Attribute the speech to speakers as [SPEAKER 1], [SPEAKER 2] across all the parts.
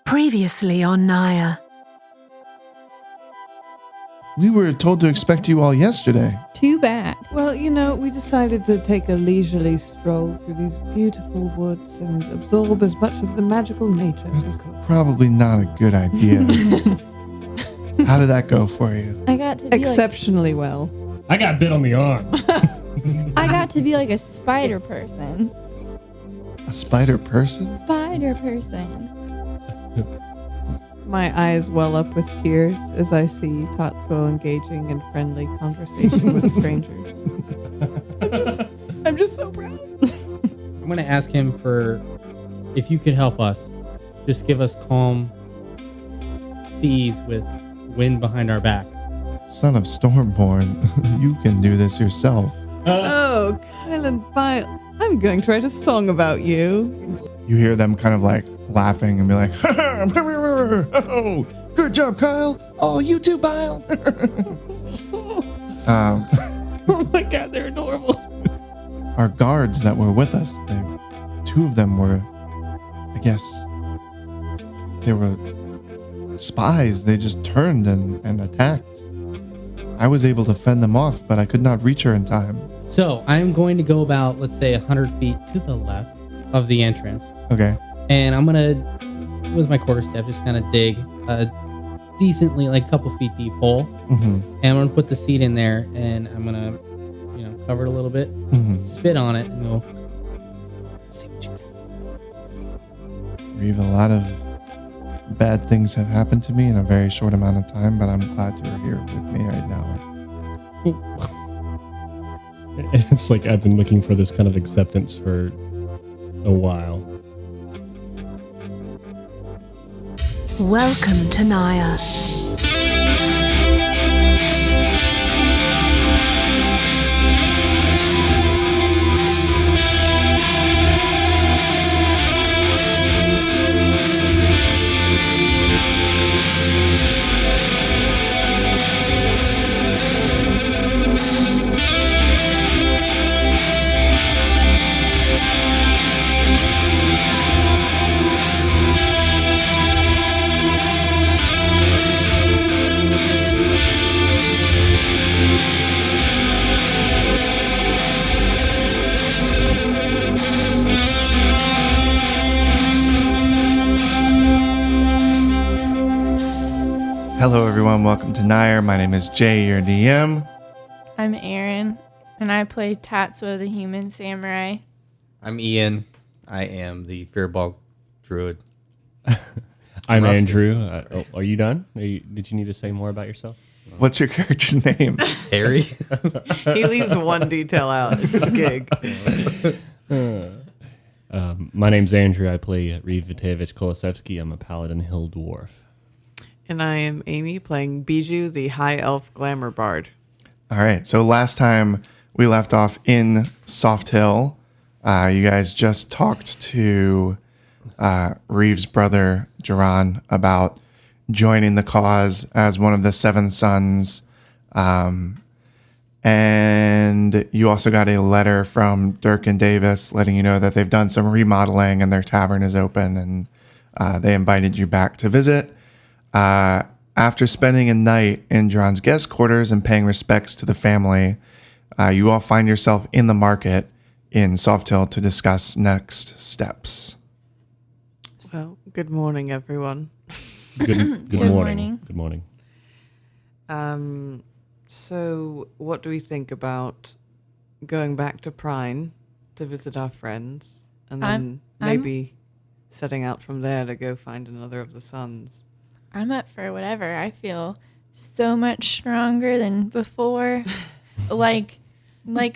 [SPEAKER 1] Previously on Naya.
[SPEAKER 2] We were told to expect you all yesterday.
[SPEAKER 3] Too bad.
[SPEAKER 4] Well, we decided to take a leisurely stroll through these beautiful woods and absorb as much of the magical nature as we could.
[SPEAKER 2] Probably not a good idea. How did that go for you?
[SPEAKER 3] I got to be
[SPEAKER 4] Exceptionally well.
[SPEAKER 5] I got bit on the arm.
[SPEAKER 3] I got to be like a spider person.
[SPEAKER 2] A spider person?
[SPEAKER 3] Spider person.
[SPEAKER 4] My eyes well up with tears as I see Tatsuo engaging in friendly conversation with strangers. I'm just so proud.
[SPEAKER 6] I'm going to ask him for if you could help us. Just give us calm seas with wind behind our back.
[SPEAKER 2] Son of Stormborn, you can do this yourself.
[SPEAKER 4] Oh, Kylan Vile, I'm going to write a song about you.
[SPEAKER 2] You hear them kind of like laughing and be like, oh, good job, Kyle. Oh, you too, Bile.
[SPEAKER 4] Oh my god, they're adorable.
[SPEAKER 2] Our guards that were with us, two of them were, I guess, they were spies. They just turned and attacked. I was able to fend them off, but I could not reach her in time.
[SPEAKER 6] So I'm going to go about, let's say, 100 feet to the left of the entrance.
[SPEAKER 2] Okay.
[SPEAKER 6] And I'm going to, with my quarterstaff, just kind of dig a decently, like a couple feet deep hole.
[SPEAKER 2] Mm-hmm.
[SPEAKER 6] And I'm going to put the seed in there, and I'm going to, cover it a little bit, spit on it, and go, see what you got.
[SPEAKER 2] Reeve, a lot of bad things have happened to me in a very short amount of time, but I'm glad you're here with me right now.
[SPEAKER 5] It's like I've been looking for this kind of acceptance for a while.
[SPEAKER 1] Welcome to Naya.
[SPEAKER 2] Hello, everyone. Welcome to Nair. My name is Jay, your DM.
[SPEAKER 7] I'm Aaron, and I play Tatsuo the Human Samurai.
[SPEAKER 8] I'm Ian. I am the Fearball Druid.
[SPEAKER 5] I'm
[SPEAKER 8] Rusty.
[SPEAKER 5] Andrew. Are you done? Did you need to say more about yourself?
[SPEAKER 2] What's your character's name?
[SPEAKER 8] Harry.
[SPEAKER 4] He leaves one detail out. It's his gig.
[SPEAKER 5] My name's Andrew. I play Reeve Vitevich Kolosevsky. I'm a Paladin Hill Dwarf.
[SPEAKER 4] And I am Amy, playing Bijou, the high elf glamour bard.
[SPEAKER 2] All right. So last time we left off in Soft Hill, you guys just talked to Reeve's brother, Duran, about joining the cause as one of the Seven Sons. And you also got a letter from Dirk and Davis letting you know that they've done some remodeling and their tavern is open, and they invited you back to visit. After spending a night in Duran's guest quarters and paying respects to the family, you all find yourself in the market in Soft Hill to discuss next steps.
[SPEAKER 4] Well, good morning, everyone.
[SPEAKER 5] Good morning. Good morning.
[SPEAKER 4] So what do we think about going back to Prine to visit our friends, and then maybe setting out from there to go find another of the sons?
[SPEAKER 7] I'm up for whatever. I feel so much stronger than before. like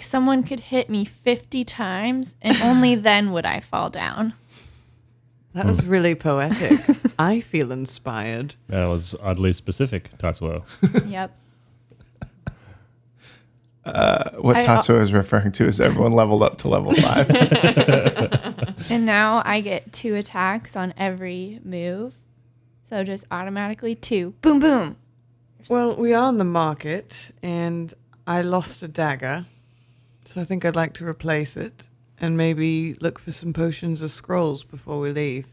[SPEAKER 7] someone could hit me 50 times, and only then would I fall down.
[SPEAKER 4] That was really poetic. I feel inspired.
[SPEAKER 5] That was oddly specific, Tatsuo.
[SPEAKER 7] Yep.
[SPEAKER 2] What Tatsuo is referring to is everyone leveled up to level 5.
[SPEAKER 7] And now I get 2 attacks on every move. So just automatically 2. Boom, boom.
[SPEAKER 4] Well, we are in the market, and I lost a dagger. So I think I'd like to replace it and maybe look for some potions or scrolls before we leave.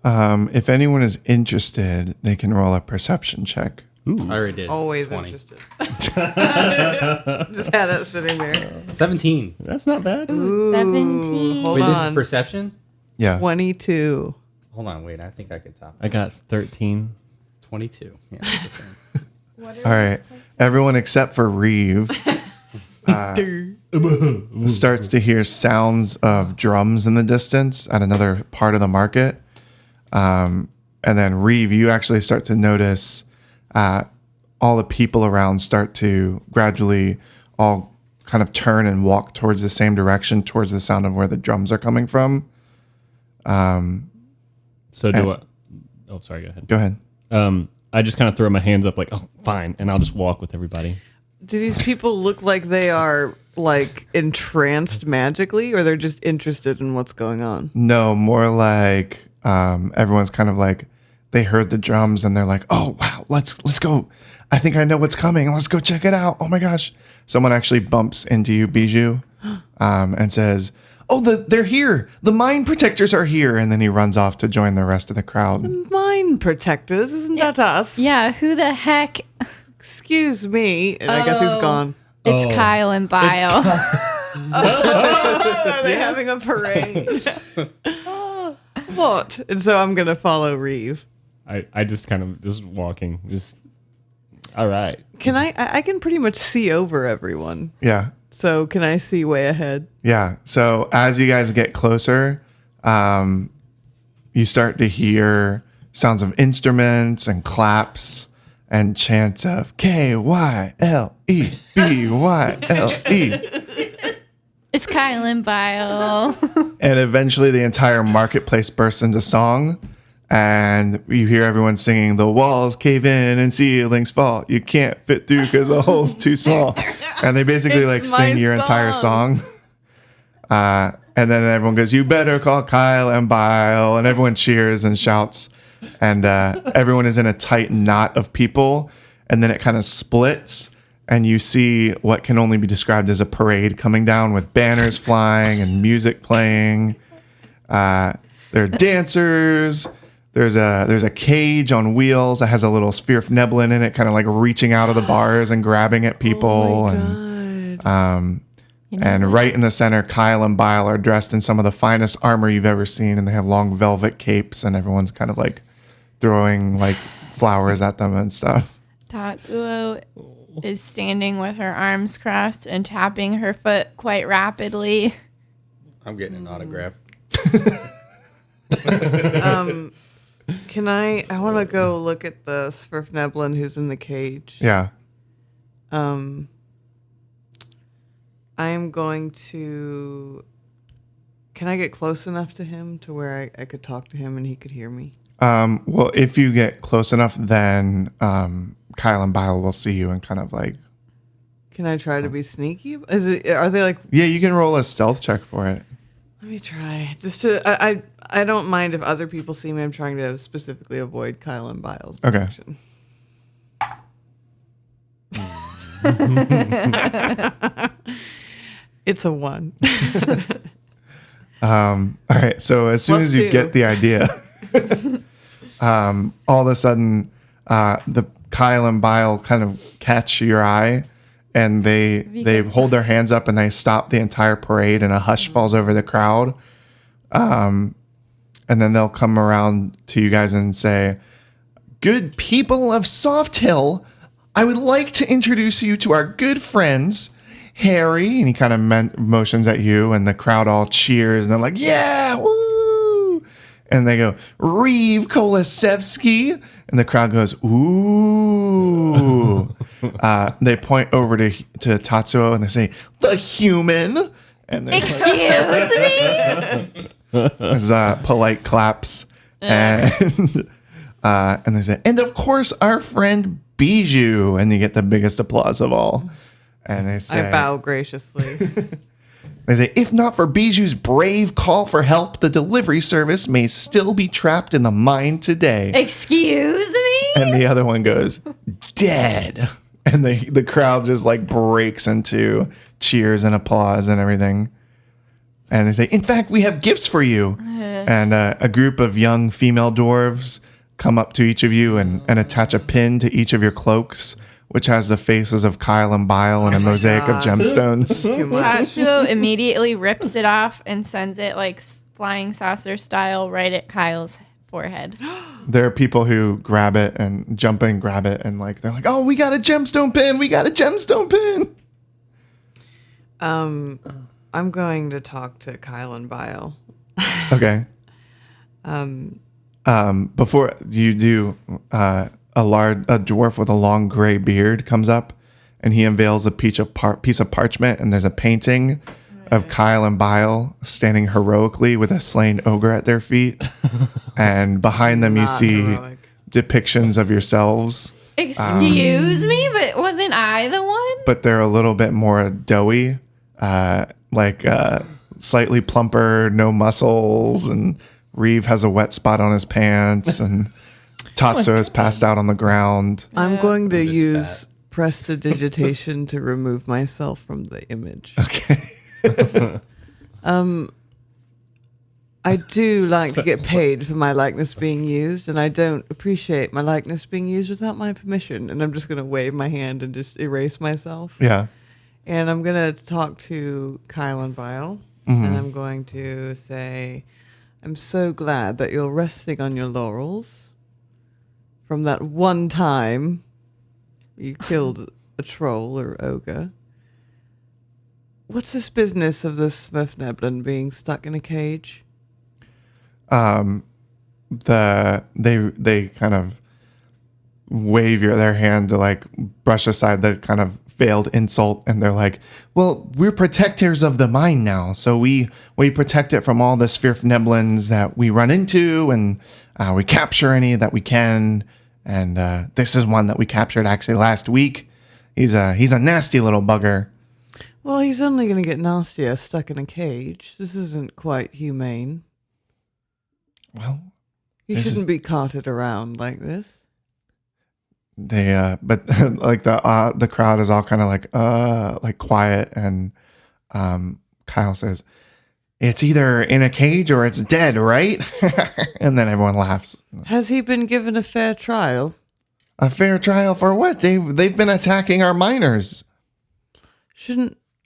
[SPEAKER 2] If anyone is interested, they can roll a perception check.
[SPEAKER 8] I already did.
[SPEAKER 4] Always
[SPEAKER 8] 20.
[SPEAKER 4] interested. Just had it sitting there.
[SPEAKER 8] 17.
[SPEAKER 5] That's not bad.
[SPEAKER 3] Ooh, 17.
[SPEAKER 4] Hold
[SPEAKER 8] Wait, this is
[SPEAKER 4] on.
[SPEAKER 8] perception?
[SPEAKER 2] Yeah.
[SPEAKER 4] 22.
[SPEAKER 8] Hold on, wait. I think I could top it.
[SPEAKER 5] I got 13.
[SPEAKER 8] 22. Yeah, it's the same.
[SPEAKER 2] All right. Everyone except for Reeve starts to hear sounds of drums in the distance at another part of the market. And then Reeve, you actually start to notice all the people around start to gradually all kind of turn and walk towards the same direction, towards the sound of where the drums are coming from.
[SPEAKER 5] So do I? Oh, sorry. Go ahead.
[SPEAKER 2] Go ahead.
[SPEAKER 5] I just kind of throw my hands up, like, oh, fine, and I'll just walk with everybody.
[SPEAKER 4] Do these people look like they are like entranced magically, or they're just interested in what's going on?
[SPEAKER 2] No, more like everyone's kind of like they heard the drums and they're like, "Oh wow, let's go! I think I know what's coming. Let's go check it out! Oh my gosh!" Someone actually bumps into you, Bijou, and says, "Oh, they're here! The mine protectors are here!" And then he runs off to join the rest of the crowd.
[SPEAKER 4] Mine protectors, isn't that us?
[SPEAKER 7] Yeah, who the heck?
[SPEAKER 4] Excuse me. And I guess he's gone.
[SPEAKER 7] It's Kyle and Bile.
[SPEAKER 4] Are they having a parade? What? And so I'm gonna follow Reeve.
[SPEAKER 5] I just kind of just walking. Just all right.
[SPEAKER 4] Can I can pretty much see over everyone.
[SPEAKER 2] Yeah.
[SPEAKER 4] So can I see way ahead?
[SPEAKER 2] Yeah. So as you guys get closer, you start to hear sounds of instruments and claps and chants of KYLEBYLE.
[SPEAKER 7] It's Kyle and Bile.
[SPEAKER 2] And eventually the entire marketplace bursts into song. And you hear everyone singing, "The walls cave in and ceilings fall. You can't fit through because the hole's too small." And they basically like
[SPEAKER 4] It's
[SPEAKER 2] sing
[SPEAKER 4] my
[SPEAKER 2] your entire
[SPEAKER 4] song.
[SPEAKER 2] song. And then everyone goes, "You better call Kyle and Bile." And everyone cheers and shouts. And everyone is in a tight knot of people. And then it kind of splits. And you see what can only be described as a parade coming down with banners flying and music playing. There are dancers. There's a cage on wheels that has a little sphere of Neblin in it, kind of like reaching out of the bars and grabbing at people. And right in the center, Kyle and Bile are dressed in some of the finest armor you've ever seen, and they have long velvet capes, and everyone's kind of like throwing like flowers at them and stuff.
[SPEAKER 7] Tatsuo is standing with her arms crossed and tapping her foot quite rapidly.
[SPEAKER 8] I'm getting an autograph.
[SPEAKER 4] Can I want to go look at the Svirfneblin who's in the cage.
[SPEAKER 2] Yeah.
[SPEAKER 4] I'm going to... Can I get close enough to him to where I could talk to him and he could hear me?
[SPEAKER 2] Well, if you get close enough, then Kyle and Bile will see you and kind of like...
[SPEAKER 4] Can I try to be sneaky? Are they like...
[SPEAKER 2] Yeah, you can roll a stealth check for it.
[SPEAKER 4] Let me try. Just to... I don't mind if other people see me. I'm trying to specifically avoid Kyle and Bile's detection. It's a 1.
[SPEAKER 2] All right, so as soon as you get the idea, all of a sudden, the Kyle and Bile kind of catch your eye, and they hold their hands up and they stop the entire parade, and a hush falls over the crowd. And then they'll come around to you guys and say, "Good people of Soft Hill, I would like to introduce you to our good friends, Harry," and he kind of motions at you, and the crowd all cheers, and they're like, "Yeah, woo!" And they go, "Reeve Kolosevsky," and the crowd goes, "Ooh." They point over to Tatsuo, and they say, "The human." And
[SPEAKER 7] Excuse me?
[SPEAKER 2] There's polite claps, and they say, "And of course, our friend Bijou," and you get the biggest applause of all. And they say,
[SPEAKER 4] I bow graciously.
[SPEAKER 2] They say, "If not for Bijou's brave call for help, the delivery service may still be trapped in the mine today."
[SPEAKER 7] Excuse me?
[SPEAKER 2] And the other one goes, "Dead." And the crowd just like breaks into cheers and applause and everything. And they say, in fact, we have gifts for you. And a group of young female dwarves come up to each of you and attach a pin to each of your cloaks, which has the faces of Kyle and Bile and a mosaic of gemstones.
[SPEAKER 4] Too much.
[SPEAKER 7] Tatsuo immediately rips it off and sends it like flying saucer style right at Kyle's forehead.
[SPEAKER 2] There are people who grab it and jump in and grab it, and like they're like, "Oh, we got a gemstone pin! We got a gemstone pin!"
[SPEAKER 4] I'm going to talk to Kyle and Bile.
[SPEAKER 2] Okay. Before you do, a dwarf with a long gray beard comes up, and he unveils a piece of parchment, and there's a painting of Kyle and Bile standing heroically with a slain ogre at their feet, and behind them you
[SPEAKER 4] Not
[SPEAKER 2] see
[SPEAKER 4] heroic.
[SPEAKER 2] depictions of yourselves,
[SPEAKER 7] Excuse me, but wasn't I the one?
[SPEAKER 2] but they're a little bit more doughy, slightly plumper, no muscles, and Reeve has a wet spot on his pants, and Tatsuo is passed out on the ground.
[SPEAKER 4] I'm going to
[SPEAKER 8] just
[SPEAKER 4] use prestidigitation to remove myself from the image.
[SPEAKER 2] Okay.
[SPEAKER 4] I do like to get paid for my likeness being used, and I don't appreciate my likeness being used without my permission. And I'm just going to wave my hand and just erase myself.
[SPEAKER 2] Yeah.
[SPEAKER 4] And I'm going to talk to Kyle and Bile, and I'm going to say, I'm so glad that you're resting on your laurels from that one time you killed a troll or ogre. What's this business of the Smurfneblin being stuck in a cage?
[SPEAKER 2] They kind of wave their hand to like brush aside the kind of failed insult, and they're like, well, we're protectors of the mine now, so we protect it from all the Smurfneblins that we run into, and we capture any that we can, and this is one that we captured actually last week. He's a nasty little bugger.
[SPEAKER 4] Well, he's only going to get nastier stuck in a cage. This isn't quite humane.
[SPEAKER 2] Well,
[SPEAKER 4] He
[SPEAKER 2] This
[SPEAKER 4] shouldn't
[SPEAKER 2] is-
[SPEAKER 4] be carted around like this.
[SPEAKER 2] but like the crowd is all kind of like quiet, and Kyle says, it's either in a cage or it's dead, right? And then everyone laughs.
[SPEAKER 4] Has he been given a fair trial?
[SPEAKER 2] A fair trial for what? They've been attacking our miners.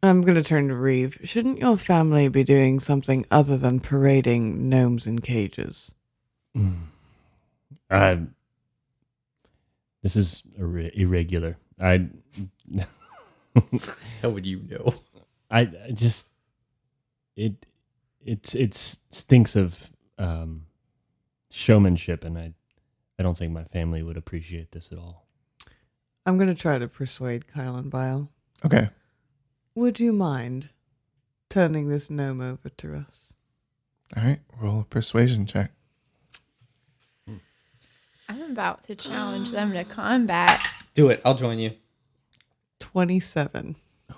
[SPEAKER 4] I'm going to turn to Reeve. Shouldn't your family be doing something other than parading gnomes in cages?
[SPEAKER 5] This is irregular.
[SPEAKER 8] How would you know?
[SPEAKER 5] I just it stinks of showmanship, and I don't think my family would appreciate this at all.
[SPEAKER 4] I'm going to try to persuade Kyle and Bile.
[SPEAKER 2] Okay.
[SPEAKER 4] Would you mind turning this gnome over to us?
[SPEAKER 2] All right. Roll a persuasion check.
[SPEAKER 7] I'm about to challenge them to combat.
[SPEAKER 8] Do it. I'll join you.
[SPEAKER 4] 27.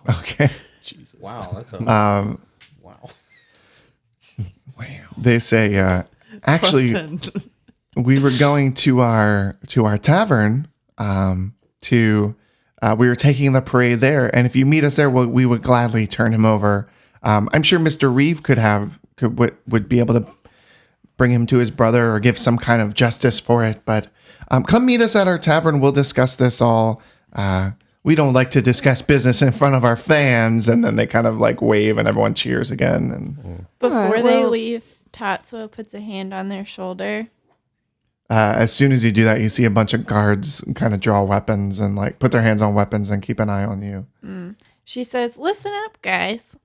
[SPEAKER 2] Okay.
[SPEAKER 8] Jesus. Wow, that's a
[SPEAKER 2] Wow. They say, actually,
[SPEAKER 4] Plus 10.
[SPEAKER 2] we were going to our tavern. We were taking the parade there, and if you meet us there, we would gladly turn him over. I'm sure Mr. Reeve would be able to bring him to his brother or give some kind of justice for it. But come meet us at our tavern. We'll discuss this all. We don't like to discuss business in front of our fans. And then they kind of like wave, and everyone cheers again. And
[SPEAKER 7] Before
[SPEAKER 4] Alright,
[SPEAKER 7] they
[SPEAKER 4] well-
[SPEAKER 7] leave, Tatsuo puts a hand on their shoulder.
[SPEAKER 2] as soon as you do that, you see a bunch of guards kind of draw weapons and like put their hands on weapons and keep an eye on you.
[SPEAKER 7] She says, listen up, guys.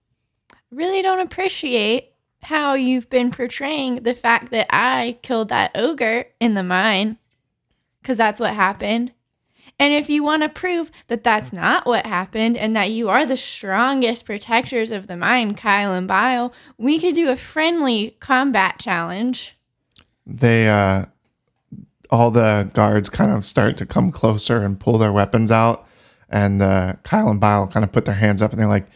[SPEAKER 7] Really don't appreciate how you've been portraying the fact that I killed that ogre in the mine. Because that's what happened. And if you want to prove that that's not what happened and that you are the strongest protectors of the mine, Kyle and Bile, we could do a friendly combat challenge.
[SPEAKER 2] They all the guards kind of start to come closer and pull their weapons out, and Kyle and Bile kind of put their hands up, and they're like,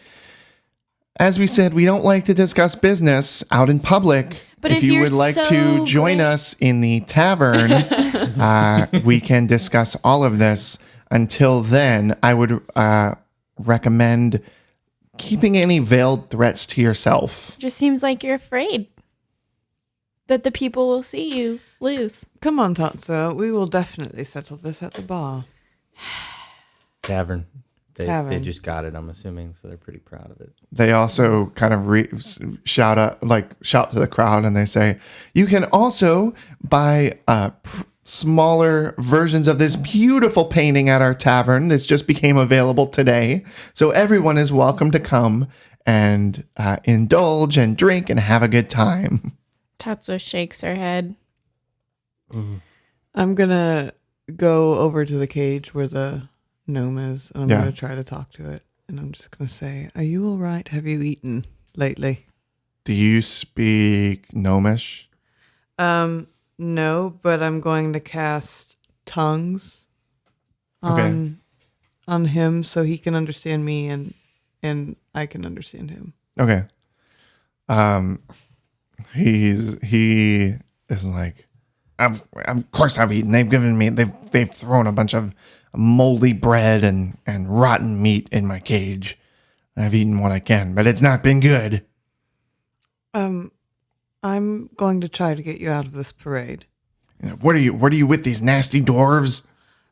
[SPEAKER 2] as we said, we don't like to discuss business out in public.
[SPEAKER 7] But if
[SPEAKER 2] you
[SPEAKER 7] you're
[SPEAKER 2] would like
[SPEAKER 7] so
[SPEAKER 2] to join
[SPEAKER 7] great-
[SPEAKER 2] us in the tavern, we can discuss all of this. Until then, I would recommend keeping any veiled threats to yourself.
[SPEAKER 7] Just seems like you're afraid that the people will see you lose.
[SPEAKER 4] Come on, Tatsuo. We will definitely settle this at the bar.
[SPEAKER 8] Tavern. They
[SPEAKER 4] Tavern.
[SPEAKER 8] just got it, I'm assuming, so they're pretty proud of it.
[SPEAKER 2] They also kind of shout to the crowd, and they say, "You can also buy smaller versions of this beautiful painting at our tavern. This just became available today, so everyone is welcome to come and indulge and drink and have a good time."
[SPEAKER 7] Tatsuo shakes her head.
[SPEAKER 4] I'm gonna go over to the cage where the gnome is, and I'm gonna try to talk to it. And I'm just gonna say, "Are you all right? Have you eaten lately?"
[SPEAKER 2] Do you speak Gnomish?
[SPEAKER 4] No, but I'm going to cast tongues on him so he can understand me and I can understand him.
[SPEAKER 2] Okay. He is like, of course I've eaten. They've thrown a bunch of moldy bread and rotten meat in my cage. I've eaten what I can, but it's not been good.
[SPEAKER 4] I'm going to try to get you out of this parade.
[SPEAKER 2] What are you with these nasty dwarves?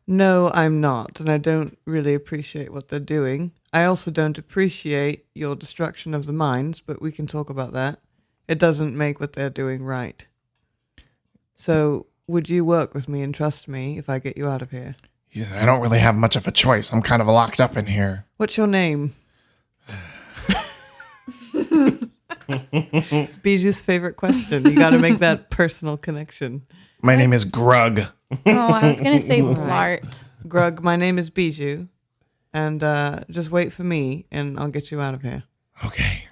[SPEAKER 4] No, I'm not, and I don't really appreciate what they're doing. I also don't appreciate your destruction of the mines, but we can talk about that. It doesn't make what they're doing right. So, would you work with me and trust me if I get you out of here?
[SPEAKER 2] I don't really have much of a choice. I'm kind of locked up in here.
[SPEAKER 4] What's your name? It's Bijou's favorite question. You got to make that personal connection.
[SPEAKER 2] My name is Grug.
[SPEAKER 7] Oh, I was going to say Lart.
[SPEAKER 4] Grug, my name is Bijou. And just wait for me, and I'll get you out of here.
[SPEAKER 2] Okay.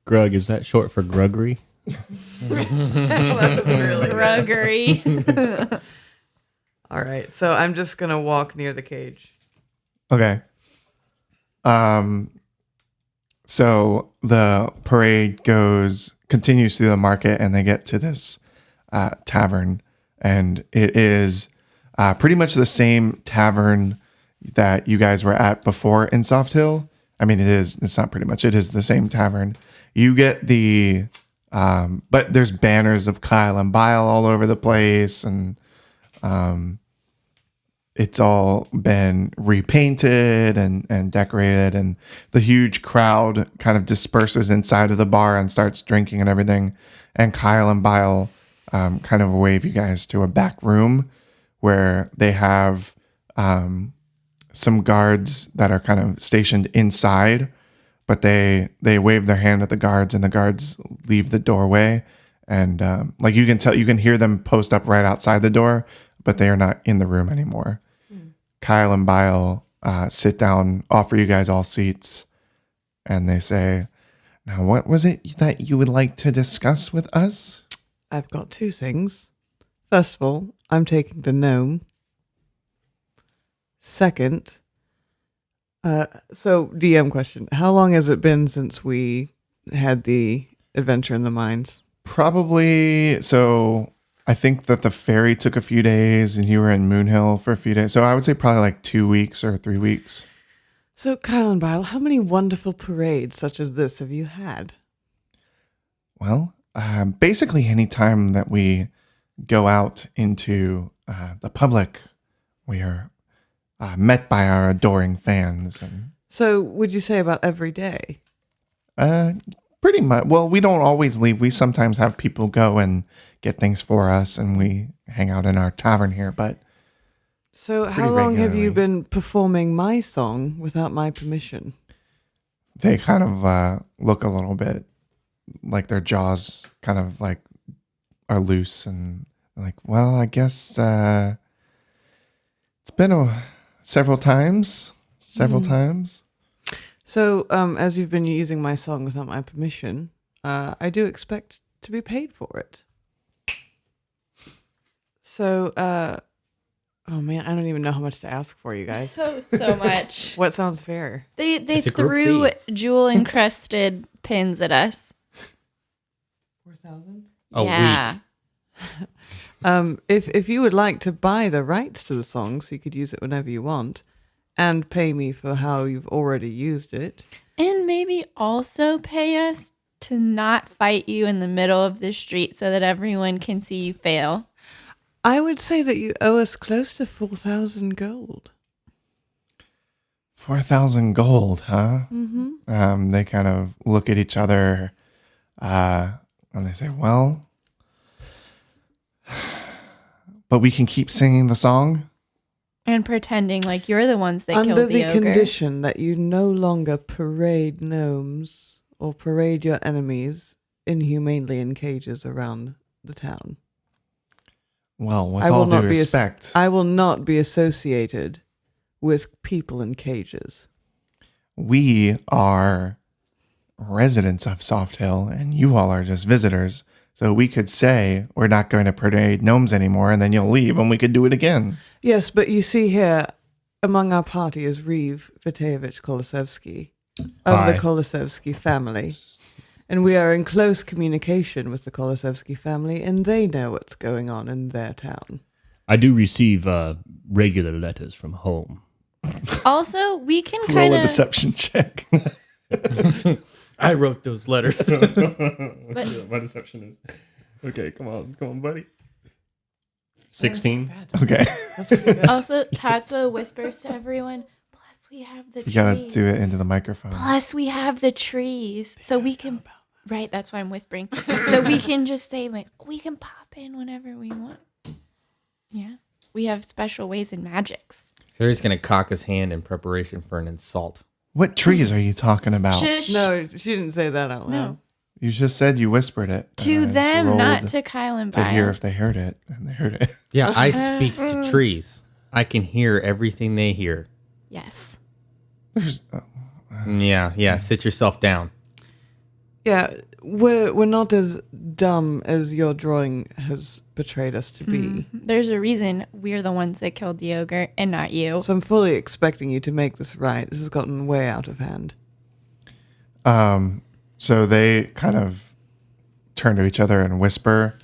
[SPEAKER 5] Grug, is that short for gruggery?
[SPEAKER 7] Gruggery.
[SPEAKER 4] All right, so I'm just going to walk near the cage.
[SPEAKER 2] Okay. So the parade continues through the market, and they get to this tavern, and it is pretty much the same tavern that you guys were at before in Soft Hill. I mean, it's not pretty much, it is the same tavern. You get but there's banners of Kyle and Bile all over the place, and it's all been repainted and decorated, and the huge crowd kind of disperses inside of the bar and starts drinking and everything. And Kyle and Bile kind of wave you guys to a back room where they have some guards that are kind of stationed inside, but they wave their hand at the guards, and the guards leave the doorway. And you can hear them post up right outside the door, but they are not in the room anymore. Kyle and Bile sit down, offer you guys all seats, and they say, "Now, what was it that you would like to discuss with us?"
[SPEAKER 4] I've got two things. First of all, I'm taking the gnome. Second, so DM question. How long has it been since we had the adventure in the mines?
[SPEAKER 2] Probably, so I think that the ferry took a few days and you were in Moonhill for a few days. So I would say probably like 2 weeks or 3 weeks.
[SPEAKER 4] So, Kyle and Bile, how many wonderful parades such as this have you had?
[SPEAKER 2] Well, basically any time that we go out into the public, we are met by our adoring fans. And
[SPEAKER 4] So, would you say about every day?
[SPEAKER 2] pretty much. Well, we don't always leave. We sometimes have people go and get things for us, and we hang out in our tavern here. But
[SPEAKER 4] So, how long have you
[SPEAKER 2] regularly.
[SPEAKER 4] been performing my song without my permission?
[SPEAKER 2] they kind of look a little bit like their jaws kind of like are loose, and like, well, I guess it's been several times.
[SPEAKER 4] So, as you've been using my song without my permission, I do expect to be paid for it. So, oh man, I don't even know how much to ask for, you guys.
[SPEAKER 7] So much.
[SPEAKER 4] What sounds fair?
[SPEAKER 7] They
[SPEAKER 8] It's a group
[SPEAKER 7] threw
[SPEAKER 8] fee.
[SPEAKER 7] jewel encrusted pins at us.
[SPEAKER 4] 4,000.
[SPEAKER 8] A
[SPEAKER 7] Yeah.
[SPEAKER 8] week.
[SPEAKER 4] If you would like to buy the rights to the songs, you could use it whenever you want. and pay me for how you've already used it.
[SPEAKER 7] And maybe also pay us to not fight you in the middle of the street so that everyone can see you fail.
[SPEAKER 4] I would say that you owe us close to 4,000 gold.
[SPEAKER 2] 4,000 gold, huh?
[SPEAKER 4] Mm-hmm.
[SPEAKER 2] They kind of look at each other and they say, well, but we can keep singing the song.
[SPEAKER 7] And pretending like you're the ones that
[SPEAKER 4] Under
[SPEAKER 7] killed the
[SPEAKER 4] the
[SPEAKER 7] ogre.
[SPEAKER 4] condition that you no longer parade gnomes or parade your enemies inhumanely in cages around the town.
[SPEAKER 2] Well, with all due respect,
[SPEAKER 4] I will not be associated with people in cages.
[SPEAKER 2] we are residents of Soft Hill and you all are just visitors. So we could say we're not going to parade gnomes anymore and then you'll leave and we could do it again.
[SPEAKER 4] Yes, but you see here, among our party is Reeve Vitevich Kolosevsky of
[SPEAKER 5] Hi.
[SPEAKER 4] the Kolosevsky family. And we are in close communication with the Kolosevsky family, and they know what's going on in their town.
[SPEAKER 5] I do receive regular letters from home.
[SPEAKER 7] Also, we can
[SPEAKER 2] Roll
[SPEAKER 7] kind
[SPEAKER 2] a
[SPEAKER 7] of...
[SPEAKER 2] deception check.
[SPEAKER 8] I wrote those letters.
[SPEAKER 5] My deception is okay. Come on, buddy. 16.
[SPEAKER 2] Okay.
[SPEAKER 7] Also, Tatsuo whispers to everyone, plus we have the trees.
[SPEAKER 2] You got to do it into the microphone.
[SPEAKER 7] Plus we have the trees. So we can... Right, that's why I'm whispering. So we can just say, like, we can pop in whenever we want. Yeah. We have special ways and magics.
[SPEAKER 8] Harry's going to cock his hand in preparation for an insult.
[SPEAKER 2] What trees are you talking about?
[SPEAKER 7] Shush.
[SPEAKER 4] No, she didn't say that out loud.
[SPEAKER 7] No.
[SPEAKER 2] You just said you whispered it.
[SPEAKER 7] To
[SPEAKER 2] I just
[SPEAKER 7] them, not
[SPEAKER 2] rolled
[SPEAKER 7] to Kyle and
[SPEAKER 2] to hear
[SPEAKER 7] Bio.
[SPEAKER 2] if they heard it, and they heard it.
[SPEAKER 8] Yeah, I speak to trees. I can hear everything they hear.
[SPEAKER 7] Yes.
[SPEAKER 2] There's,
[SPEAKER 8] Yeah, sit yourself down.
[SPEAKER 4] Yeah, we're not as dumb as your drawing has portrayed us to be.
[SPEAKER 7] There's a reason we're the ones that killed the ogre and not you.
[SPEAKER 4] So I'm fully expecting you to make this right. This has gotten way out of hand.
[SPEAKER 2] So they kind of turn to each other and whisper.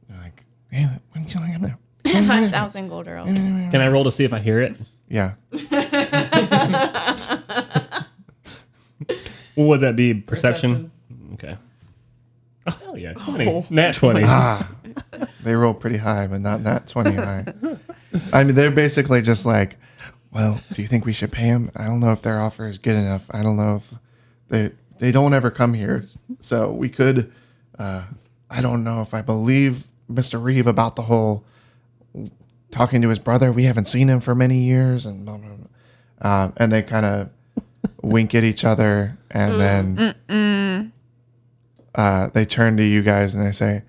[SPEAKER 2] They're like, hey, what are you looking at?
[SPEAKER 7] 5,000 gold earls.
[SPEAKER 5] Can I roll to see if I hear it?
[SPEAKER 2] Yeah.
[SPEAKER 5] What would that be? Perception? Okay. Oh, hell yeah. 20. Nat 20.
[SPEAKER 2] They roll pretty high, but not that 20 high. I mean, they're basically just like, well, do you think we should pay him? I don't know if their offer is good enough. I don't know if they don't ever come here. So we could, I don't know if I believe Mr. Reeve about the whole talking to his brother. We haven't seen him for many years and blah, blah, blah. And they kind of wink at each other and then they turn to you guys and they say,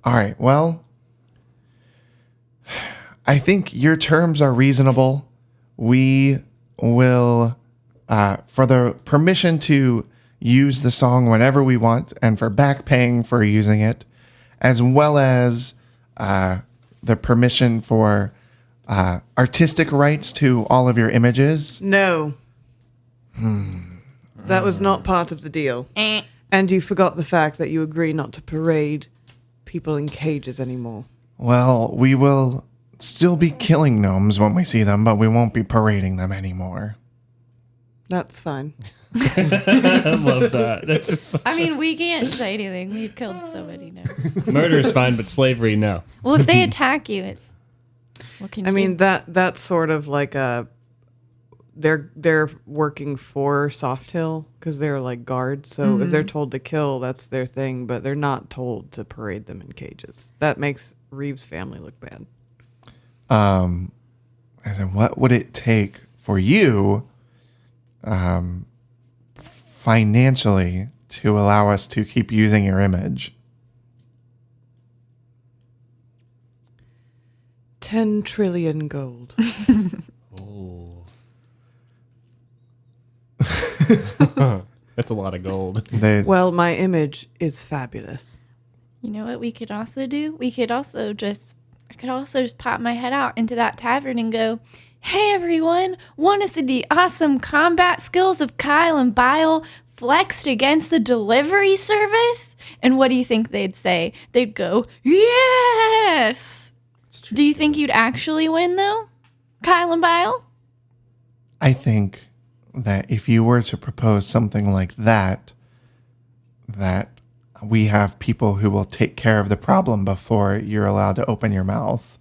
[SPEAKER 2] all right, well, I think your terms are reasonable. We will, for the permission to use the song whenever we want and for back paying for using it, as well as the permission for artistic rights to all of your images.
[SPEAKER 4] No. That was not part of the deal. And you forgot the fact that you agree not to parade people in cages anymore.
[SPEAKER 2] Well, we will still be killing gnomes when we see them, but we won't be parading them anymore.
[SPEAKER 4] That's fine.
[SPEAKER 5] I love that. That's just
[SPEAKER 7] I mean, we can't say anything. We've killed so many now.
[SPEAKER 5] murder is fine, but slavery, no.
[SPEAKER 7] Well, if they attack you, it's... What can you
[SPEAKER 4] I mean,
[SPEAKER 7] do?
[SPEAKER 4] that's sort of like a... They're working for Soft Hill because they're like guards. So if they're told to kill, that's their thing. But they're not told to parade them in cages. That makes Reeves' family look bad.
[SPEAKER 2] I said, what would it take for you financially to allow us to keep using your image?
[SPEAKER 4] 10 trillion gold.
[SPEAKER 5] That's a lot of gold.
[SPEAKER 4] Well, my image is fabulous.
[SPEAKER 7] You know what we could also do? I could also just pop my head out into that tavern and go, hey everyone, want to see the awesome combat skills of Kyle and Bile flexed against the delivery service? And what do you think they'd say? They'd go, yes! Do you think you'd actually win though, Kyle and Bile?
[SPEAKER 2] I think that if you were to propose something like that we have people who will take care of the problem before you're allowed to open your mouth.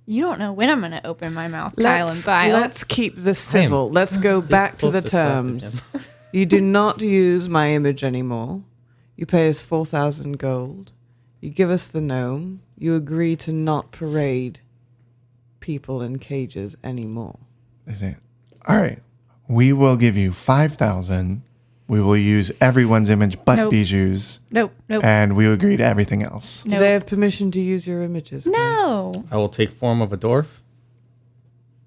[SPEAKER 7] You don't know when I'm going to open my mouth, Kyle and Bile.
[SPEAKER 4] Let's keep this civil. Let's go back to the terms. You do not use my image anymore. You pay us 4,000 gold. You give us the gnome. You agree to not parade people in cages anymore.
[SPEAKER 2] They say, all right, we will give you 5,000. We will use everyone's image but
[SPEAKER 7] Nope.
[SPEAKER 2] Bijou's.
[SPEAKER 7] Nope.
[SPEAKER 2] And we agree to everything else.
[SPEAKER 4] Do they have permission to use your images? guys?
[SPEAKER 7] No.
[SPEAKER 8] I will take form of a dwarf.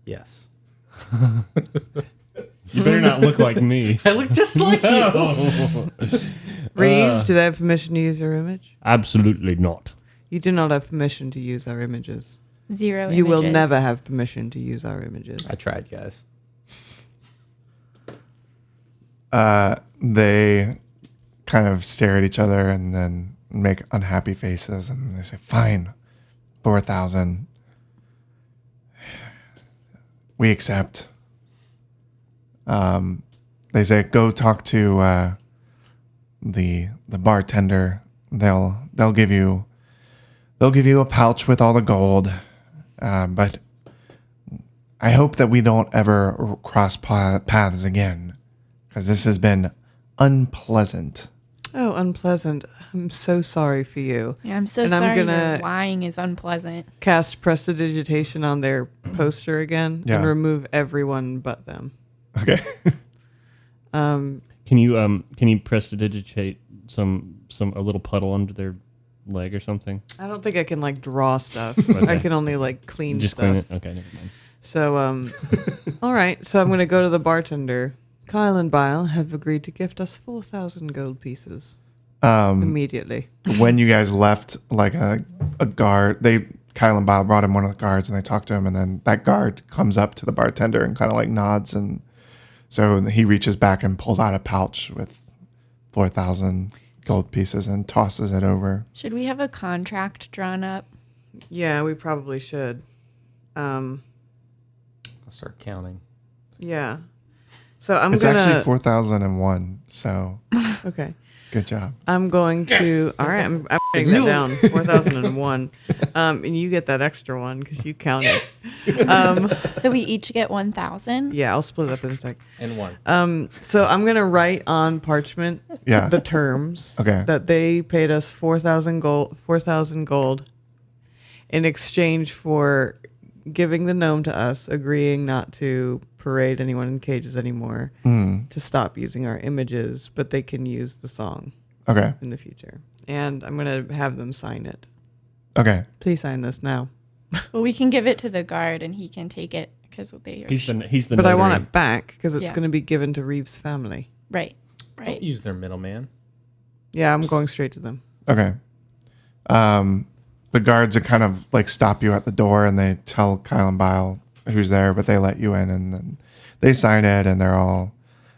[SPEAKER 8] Yes.
[SPEAKER 5] You better not look like me.
[SPEAKER 8] I look just like you.
[SPEAKER 4] Reeve, do they have permission to use your image?
[SPEAKER 5] Absolutely not.
[SPEAKER 4] You do not have permission to use our images.
[SPEAKER 7] 0
[SPEAKER 4] You will
[SPEAKER 7] images.
[SPEAKER 4] never have permission to use our images.
[SPEAKER 8] I tried, guys.
[SPEAKER 2] They kind of stare at each other and then make unhappy faces, and they say, fine, 4,000. We accept. They say, go talk to the bartender. They'll give you a pouch with all the gold. But I hope that we don't ever cross paths again, because this has been unpleasant.
[SPEAKER 4] Oh, unpleasant. I'm so sorry for you.
[SPEAKER 7] Yeah, I'm so
[SPEAKER 4] And I'm
[SPEAKER 7] sorry
[SPEAKER 4] gonna-
[SPEAKER 7] your lying is unpleasant.
[SPEAKER 4] Cast prestidigitation on their poster again
[SPEAKER 2] Yeah.
[SPEAKER 4] and remove everyone but them.
[SPEAKER 2] Okay.
[SPEAKER 5] Can you prestidigitate a little puddle under their leg or something?
[SPEAKER 4] I don't think I can like draw stuff.
[SPEAKER 5] Okay.
[SPEAKER 4] I can only like clean
[SPEAKER 5] Just
[SPEAKER 4] stuff.
[SPEAKER 5] clean it. Okay, never mind.
[SPEAKER 4] So, all right. So I'm going to go to the bartender. Kyle and Bile have agreed to gift us 4,000 gold pieces immediately.
[SPEAKER 2] When you guys left, like a guard, Kyle and Bob brought him one of the guards, and they talked to him, and then that guard comes up to the bartender and kind of like nods, and so he reaches back and pulls out a pouch with 4,000 gold pieces and tosses it over.
[SPEAKER 7] Should we have a contract drawn up?
[SPEAKER 4] Yeah, we probably should.
[SPEAKER 8] I'll start counting.
[SPEAKER 4] Yeah. So I'm
[SPEAKER 2] It's
[SPEAKER 4] gonna.
[SPEAKER 2] actually 4,001. So
[SPEAKER 4] Okay.
[SPEAKER 2] good job.
[SPEAKER 4] I'm going to. All right. I'm writing that down. 4,001. And you get that extra one because you counted.
[SPEAKER 7] So we each get 1,000?
[SPEAKER 4] Yeah, I'll split it up in a sec.
[SPEAKER 8] And one.
[SPEAKER 4] So I'm gonna write on parchment
[SPEAKER 2] Yeah.
[SPEAKER 4] the terms.
[SPEAKER 2] Okay.
[SPEAKER 4] That they paid us 4,000 gold in exchange for giving the gnome to us, agreeing not to parade anyone in cages anymore, to stop using our images, but they can use the song
[SPEAKER 2] Okay.
[SPEAKER 4] in the future. And I'm gonna have them sign it.
[SPEAKER 2] Okay.
[SPEAKER 4] Please sign this now.
[SPEAKER 7] Well, we can give it to the guard and he can take it because they are.
[SPEAKER 5] He's the.
[SPEAKER 4] But I want
[SPEAKER 5] notary.
[SPEAKER 4] it back because it's
[SPEAKER 7] Yeah.
[SPEAKER 4] gonna be given to Reeves' family.
[SPEAKER 7] Right.
[SPEAKER 8] Don't use their middleman.
[SPEAKER 4] Yeah, I'm going straight to them.
[SPEAKER 2] Okay. The guards are kind of like stop you at the door, and they tell Kyle and Bile who's there, but they let you in, and then they sign it, and they're all,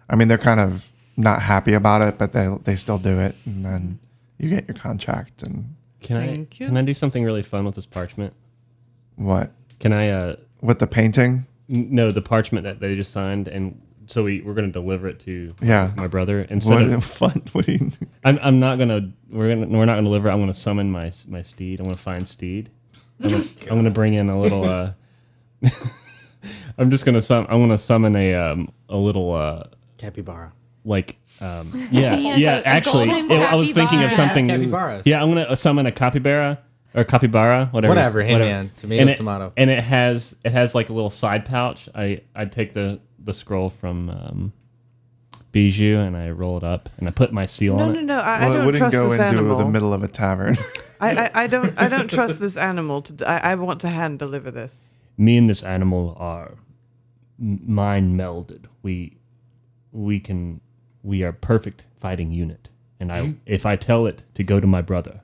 [SPEAKER 2] I mean, they're kind of not happy about it, but they still do it, and then you get your contract. And
[SPEAKER 4] Thank you.
[SPEAKER 5] Can I do something really fun with this parchment?
[SPEAKER 2] what
[SPEAKER 5] Can I
[SPEAKER 2] with the painting?
[SPEAKER 5] no, the parchment that they just signed, and so we're going to deliver it to
[SPEAKER 2] Yeah.
[SPEAKER 5] my brother instead
[SPEAKER 2] What
[SPEAKER 5] of
[SPEAKER 2] fun? What do you?
[SPEAKER 5] I'm not gonna. We're not gonna deliver. I'm gonna summon my steed. I'm gonna find steed. I'm gonna bring in a little. I'm gonna summon a little
[SPEAKER 8] Capybara.
[SPEAKER 5] like
[SPEAKER 7] He has a
[SPEAKER 5] actually
[SPEAKER 7] golden
[SPEAKER 5] I was thinking of
[SPEAKER 7] capybara.
[SPEAKER 5] something.
[SPEAKER 8] Capybaras.
[SPEAKER 5] Yeah, I'm gonna summon a capybara or capybara, whatever.
[SPEAKER 8] Whatever, hey man. Tomato, tomato.
[SPEAKER 5] And it has like a little side pouch. I take the scroll from Bijou and I roll it up and I put my seal on it.
[SPEAKER 4] No. I
[SPEAKER 2] Well, it
[SPEAKER 4] don't
[SPEAKER 2] wouldn't
[SPEAKER 4] trust
[SPEAKER 2] go
[SPEAKER 4] this
[SPEAKER 2] into
[SPEAKER 4] animal.
[SPEAKER 2] the middle of a tavern.
[SPEAKER 4] I don't trust this animal. I want to hand deliver this.
[SPEAKER 5] Me and this animal are mind melded. We are perfect fighting unit. And if I tell it to go to my brother,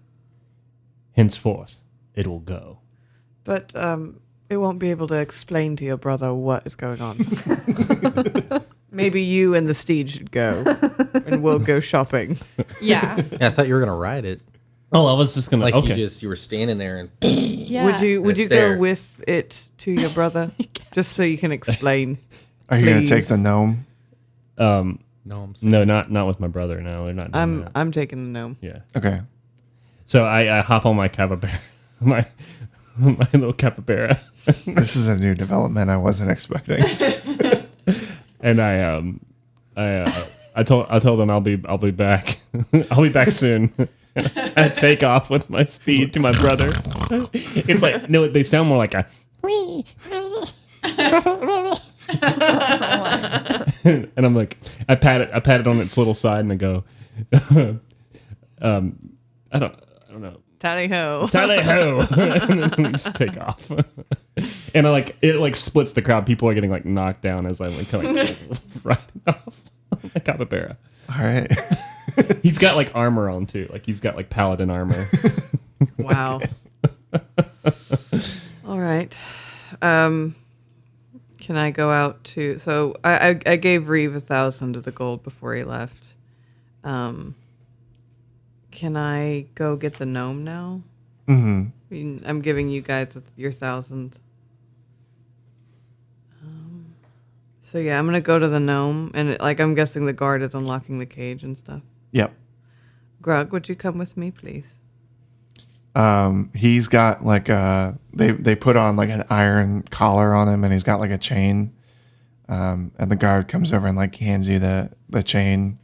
[SPEAKER 5] henceforth it will go.
[SPEAKER 4] But it won't be able to explain to your brother what is going on. Maybe you and the steed should go, and we'll go shopping.
[SPEAKER 7] Yeah.
[SPEAKER 8] Yeah, I thought you were gonna ride it.
[SPEAKER 5] Oh, I was just gonna.
[SPEAKER 8] Like
[SPEAKER 5] okay.
[SPEAKER 8] you were standing there and
[SPEAKER 7] Yeah.
[SPEAKER 4] Would you
[SPEAKER 8] It's
[SPEAKER 4] go
[SPEAKER 8] there.
[SPEAKER 4] with it to your brother, just so you can explain?
[SPEAKER 2] Are you going to
[SPEAKER 4] Please.
[SPEAKER 2] take the gnome?
[SPEAKER 8] Gnomes.
[SPEAKER 5] No, not with my brother. No, they're not doing that.
[SPEAKER 4] I'm taking the gnome.
[SPEAKER 5] Yeah.
[SPEAKER 2] Okay.
[SPEAKER 5] So I hop on my capybara, my little capybara,
[SPEAKER 2] This is a new development I wasn't expecting.
[SPEAKER 5] and I told them I'll be back. I'll be back soon. I take off with my steed to my brother. It's like no, they sound more like a. And I'm like, I pat it on its little side, and I go, I don't know.
[SPEAKER 4] Tally ho.
[SPEAKER 5] Tally ho! And then we just take off. And it splits the crowd. People are getting like knocked down as I'm like kind of riding off on my capybara.
[SPEAKER 2] All right.
[SPEAKER 5] He's got like armor on too. Like he's got like paladin armor.
[SPEAKER 4] Wow. All right. Can I go out to? So I gave Reeve 1,000 of the gold before he left. Can I go get the gnome now?
[SPEAKER 2] Mm-hmm.
[SPEAKER 4] I'm giving you guys your 1,000. So yeah, I'm gonna go to the gnome, and I'm guessing the guard is unlocking the cage and stuff.
[SPEAKER 2] Yep.
[SPEAKER 4] Grug, would you come with me, please?
[SPEAKER 2] He's got like they put on like an iron collar on him, and he's got like a chain. And the guard comes over and like hands you the chain,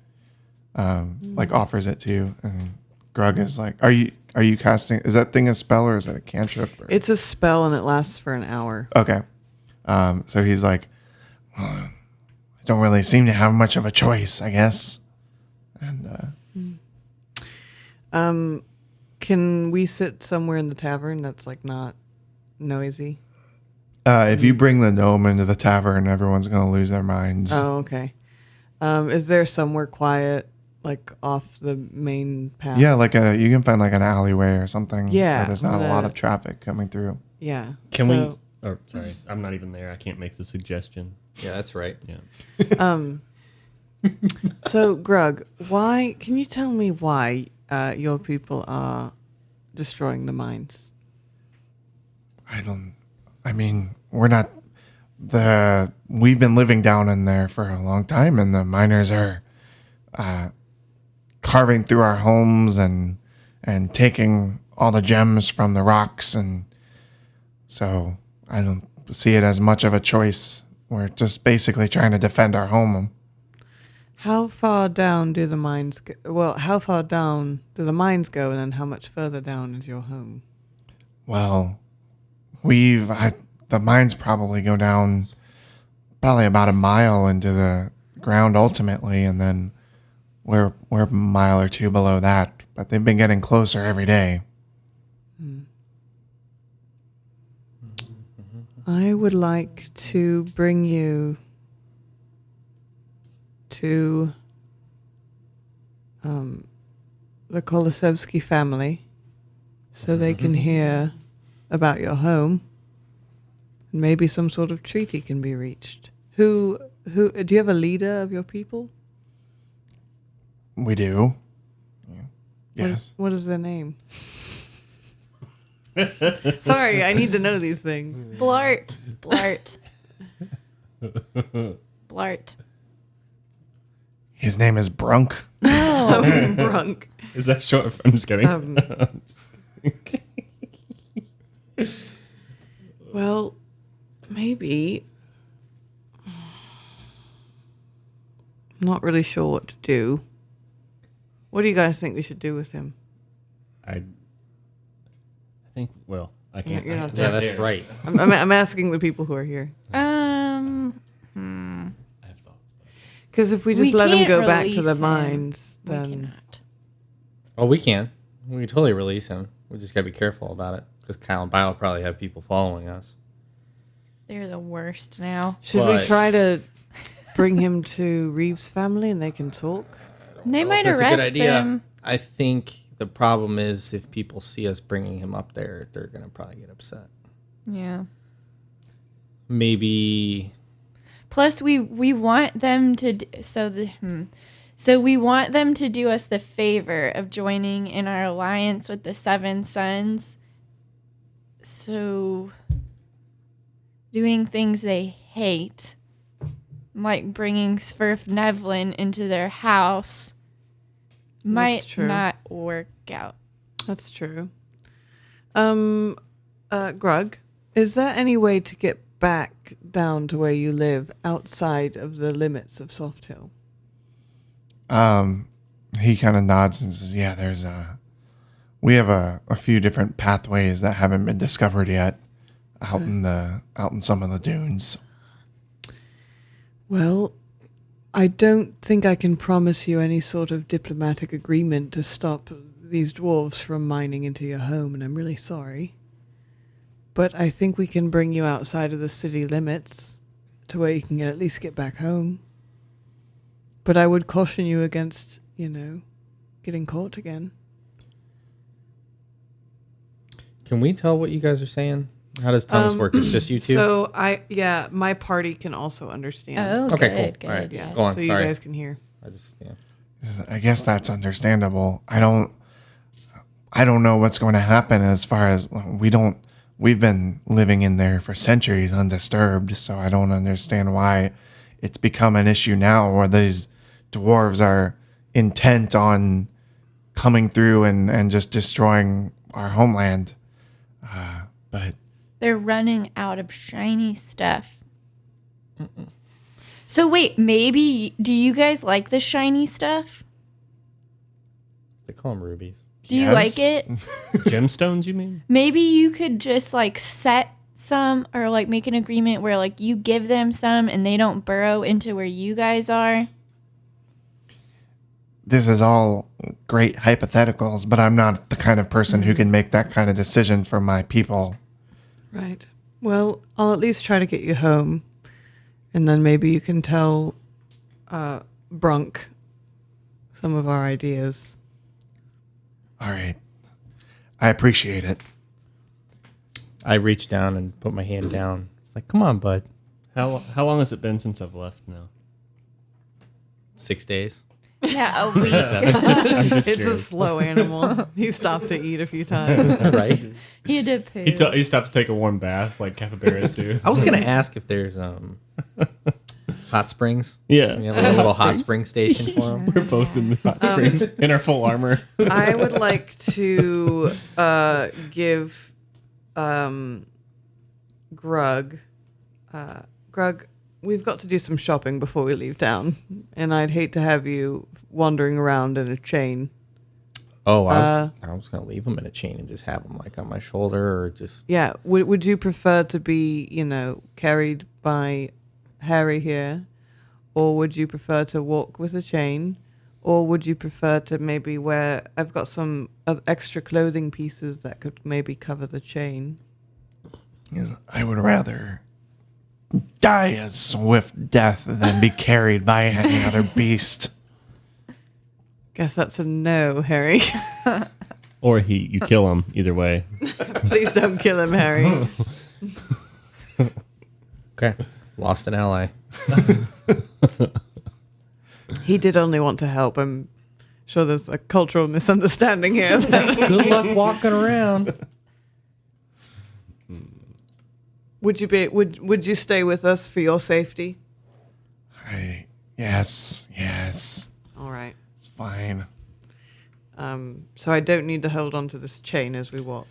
[SPEAKER 2] like offers it to you. And Grug is like, "Are you casting? Is that thing a spell or is it a cantrip?" Or?
[SPEAKER 4] It's a spell, and it lasts for an hour.
[SPEAKER 2] Okay. So he's like, I don't really seem to have much of a choice, I guess. And
[SPEAKER 4] Can we sit somewhere in the tavern that's like not noisy?
[SPEAKER 2] if you bring the gnome into the tavern, everyone's gonna lose their minds.
[SPEAKER 4] Oh, okay. Is there somewhere quiet, like off the main path?
[SPEAKER 2] Yeah, like you can find like an alleyway or something.
[SPEAKER 4] Yeah,
[SPEAKER 2] where there's not a lot of trappic coming through.
[SPEAKER 4] Yeah.
[SPEAKER 5] Can we? Oh, sorry, I'm not even there. I can't make the suggestion.
[SPEAKER 8] Yeah, that's right.
[SPEAKER 5] Yeah.
[SPEAKER 4] So, Grug, why? Can you tell me why your people are destroying the mines?
[SPEAKER 2] I mean, we're not we've been living down in there for a long time, and the miners are carving through our homes and taking all the gems from the rocks, and so I don't see it as much of a choice. We're just basically trying to defend our home.
[SPEAKER 4] How far down do the mines go? Well, how far down do the mines go, and then how much further down is your home?
[SPEAKER 2] Well, the mines probably go down probably about a mile into the ground ultimately, and then we're a mile or two below that. But they've been getting closer every day.
[SPEAKER 4] I would like to bring you to the Kolosevsky family so they can hear about your home. And maybe some sort of treaty can be reached. Who do you have a leader of your people?
[SPEAKER 2] We do. Yeah. Yes.
[SPEAKER 4] What is their name? Sorry, I need to know these things.
[SPEAKER 7] Blart. Blart.
[SPEAKER 2] His name is Brunk.
[SPEAKER 4] Brunk.
[SPEAKER 5] Is that short? I'm just kidding.
[SPEAKER 4] Well, maybe. I'm not really sure what to do. What do you guys think we should do with him?
[SPEAKER 5] I think. Well, I can't.
[SPEAKER 4] You're not
[SPEAKER 8] Yeah,
[SPEAKER 4] there.
[SPEAKER 8] that's right.
[SPEAKER 4] I'm asking the people who are here.
[SPEAKER 5] I have thoughts.
[SPEAKER 4] Because if we just
[SPEAKER 7] We
[SPEAKER 4] let him
[SPEAKER 7] can't
[SPEAKER 4] go back to
[SPEAKER 7] release
[SPEAKER 4] the
[SPEAKER 7] him.
[SPEAKER 4] mines,
[SPEAKER 7] We
[SPEAKER 4] then
[SPEAKER 7] cannot.
[SPEAKER 8] Oh, we can. We can totally release him. We just gotta be careful about it because Kyle and Bio will probably have people following us.
[SPEAKER 7] They're the worst now.
[SPEAKER 4] should we
[SPEAKER 8] But-
[SPEAKER 4] try to bring him to Reeves' family and they can talk?
[SPEAKER 7] They
[SPEAKER 8] know
[SPEAKER 7] might
[SPEAKER 8] if that's a good
[SPEAKER 7] arrest
[SPEAKER 8] idea.
[SPEAKER 7] him.
[SPEAKER 8] I think the problem is if people see us bringing him up there, they're gonna probably get upset.
[SPEAKER 7] Yeah.
[SPEAKER 8] Maybe.
[SPEAKER 7] Plus, we want them to so we want them to do us the favor of joining in our alliance with the Seven Sons. So doing things they hate like bringing Svirfnevlin into their house might
[SPEAKER 4] true.
[SPEAKER 7] not work out.
[SPEAKER 4] That's true. Grug, is there any way to get back down to where you live outside of the limits of Soft Hill?
[SPEAKER 2] He kind of nods and says, "Yeah, we have a few different pathways that haven't been discovered yet out in some of the dunes."
[SPEAKER 4] Well, I don't think I can promise you any sort of diplomatic agreement to stop these dwarves from mining into your home, and I'm really sorry. But I think we can bring you outside of the city limits to where you can at least get back home. But I would caution you against, getting caught again.
[SPEAKER 8] Can we tell what you guys are saying? How does tongues work? It's just you two?
[SPEAKER 4] So my party can also understand.
[SPEAKER 7] Oh,
[SPEAKER 8] Okay,
[SPEAKER 7] good,
[SPEAKER 8] cool. All right,
[SPEAKER 7] good,
[SPEAKER 8] yeah.
[SPEAKER 7] yes.
[SPEAKER 8] Go on,
[SPEAKER 4] so
[SPEAKER 8] sorry.
[SPEAKER 4] you guys can hear.
[SPEAKER 2] I guess that's understandable. I don't know what's going to happen as far as we've been living in there for centuries undisturbed, so I don't understand why it's become an issue now where these dwarves are intent on coming through and just destroying our homeland. But
[SPEAKER 7] They're running out of shiny stuff. So wait, maybe do you guys like the shiny stuff?
[SPEAKER 8] They call them rubies.
[SPEAKER 7] Do you like it?
[SPEAKER 5] Gemstones, you mean?
[SPEAKER 7] Maybe you could just like set some or like make an agreement where like you give them some and they don't burrow into where you guys are.
[SPEAKER 2] this is all great hypotheticals, but I'm not the kind of person who can make that kind of decision for my people.
[SPEAKER 4] Right. Well, I'll at least try to get you home, and then maybe you can tell Brunk some of our ideas.
[SPEAKER 2] All right. I appreciate it.
[SPEAKER 8] I reach down and put my hand down. It's like, come on, bud.
[SPEAKER 5] How long has it been since I've left now?
[SPEAKER 8] 6 days.
[SPEAKER 7] Yeah, a week.
[SPEAKER 5] I'm just
[SPEAKER 4] It's a
[SPEAKER 5] curious.
[SPEAKER 4] slow animal. He stopped to eat a few times.
[SPEAKER 8] Right?
[SPEAKER 7] He had to poo.
[SPEAKER 5] He stopped to take a warm bath like capybaras do.
[SPEAKER 8] I was going to ask if there's hot springs.
[SPEAKER 5] Yeah.
[SPEAKER 8] We have a little hot spring station for them.
[SPEAKER 5] We're both in the hot springs in our full armor.
[SPEAKER 4] I would like to give Grug. Grug, we've got to do some shopping before we leave town, and I'd hate to have you wandering around in a chain.
[SPEAKER 8] Oh, I was going to leave them in a chain and just have them like on my shoulder or just...
[SPEAKER 4] Yeah, would you prefer to be, carried by Harry here, or would you prefer to walk with a chain, or would you prefer to maybe wear... I've got some extra clothing pieces that could maybe cover the chain.
[SPEAKER 2] I would rather die a swift death than be carried by any other beast.
[SPEAKER 4] Guess that's a no, Harry.
[SPEAKER 5] Or you kill him, either way.
[SPEAKER 4] Please don't kill him, Harry.
[SPEAKER 8] Okay. Lost an ally.
[SPEAKER 4] He did only want to help. I'm sure there's a cultural misunderstanding here.
[SPEAKER 8] Good luck walking around.
[SPEAKER 4] Would you stay with us for your safety?
[SPEAKER 2] Yes.
[SPEAKER 4] All right.
[SPEAKER 2] It's fine.
[SPEAKER 4] So I don't need to hold on to this chain as we walk.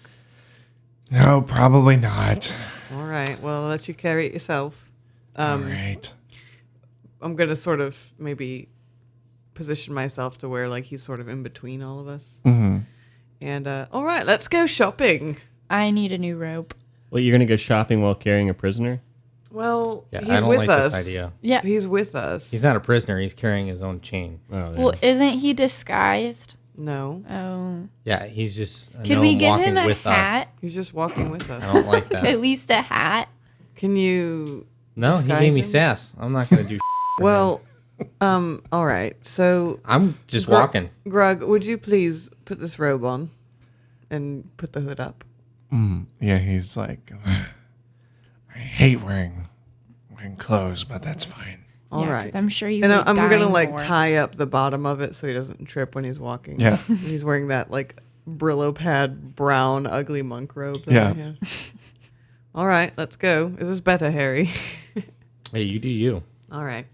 [SPEAKER 2] No, probably not.
[SPEAKER 4] All right. Well, I'll let you carry it yourself.
[SPEAKER 2] All right.
[SPEAKER 4] I'm going to sort of maybe position myself to where like he's sort of in between all of us.
[SPEAKER 2] Mm-hmm.
[SPEAKER 4] And all right, let's go shopping.
[SPEAKER 7] I need a new rope.
[SPEAKER 5] Well, you're going to go shopping while carrying a prisoner?
[SPEAKER 4] Well,
[SPEAKER 8] Yeah,
[SPEAKER 4] he's
[SPEAKER 8] I don't
[SPEAKER 4] with
[SPEAKER 8] like
[SPEAKER 4] us.
[SPEAKER 8] this idea.
[SPEAKER 7] Yeah.
[SPEAKER 4] He's with us.
[SPEAKER 8] He's not a prisoner. He's carrying his own chain.
[SPEAKER 5] Oh, yeah.
[SPEAKER 7] Well, isn't he disguised?
[SPEAKER 4] No,
[SPEAKER 7] Oh.
[SPEAKER 8] Yeah, he's just a
[SPEAKER 7] Could we
[SPEAKER 8] gnome
[SPEAKER 7] give
[SPEAKER 8] walking
[SPEAKER 7] him a
[SPEAKER 8] with
[SPEAKER 7] hat?
[SPEAKER 4] he's just walking with us.
[SPEAKER 8] us. I don't like
[SPEAKER 7] At
[SPEAKER 8] that.
[SPEAKER 7] least a hat?
[SPEAKER 4] Can you?
[SPEAKER 8] No, he
[SPEAKER 4] disguise
[SPEAKER 8] gave me
[SPEAKER 4] him?
[SPEAKER 8] sass. I'm not going to do
[SPEAKER 4] Well, all right. So,
[SPEAKER 8] I'm just walking.
[SPEAKER 4] Grug, would you please put this robe on and put the hood up?
[SPEAKER 2] Yeah, he's like, I hate wearing clothes, but that's fine.
[SPEAKER 4] All
[SPEAKER 7] Yeah,
[SPEAKER 4] right.
[SPEAKER 7] 'cause I'm sure you
[SPEAKER 4] And
[SPEAKER 7] would
[SPEAKER 4] I'm gonna
[SPEAKER 7] die
[SPEAKER 4] like
[SPEAKER 7] more.
[SPEAKER 4] tie up the bottom of it so he doesn't trip when he's walking.
[SPEAKER 2] Yeah.
[SPEAKER 4] He's wearing that like Brillo pad brown ugly monk robe. That
[SPEAKER 2] Yeah.
[SPEAKER 4] I have. All right, let's go. Is this better, Harry?
[SPEAKER 8] Hey, you do you.
[SPEAKER 4] All right.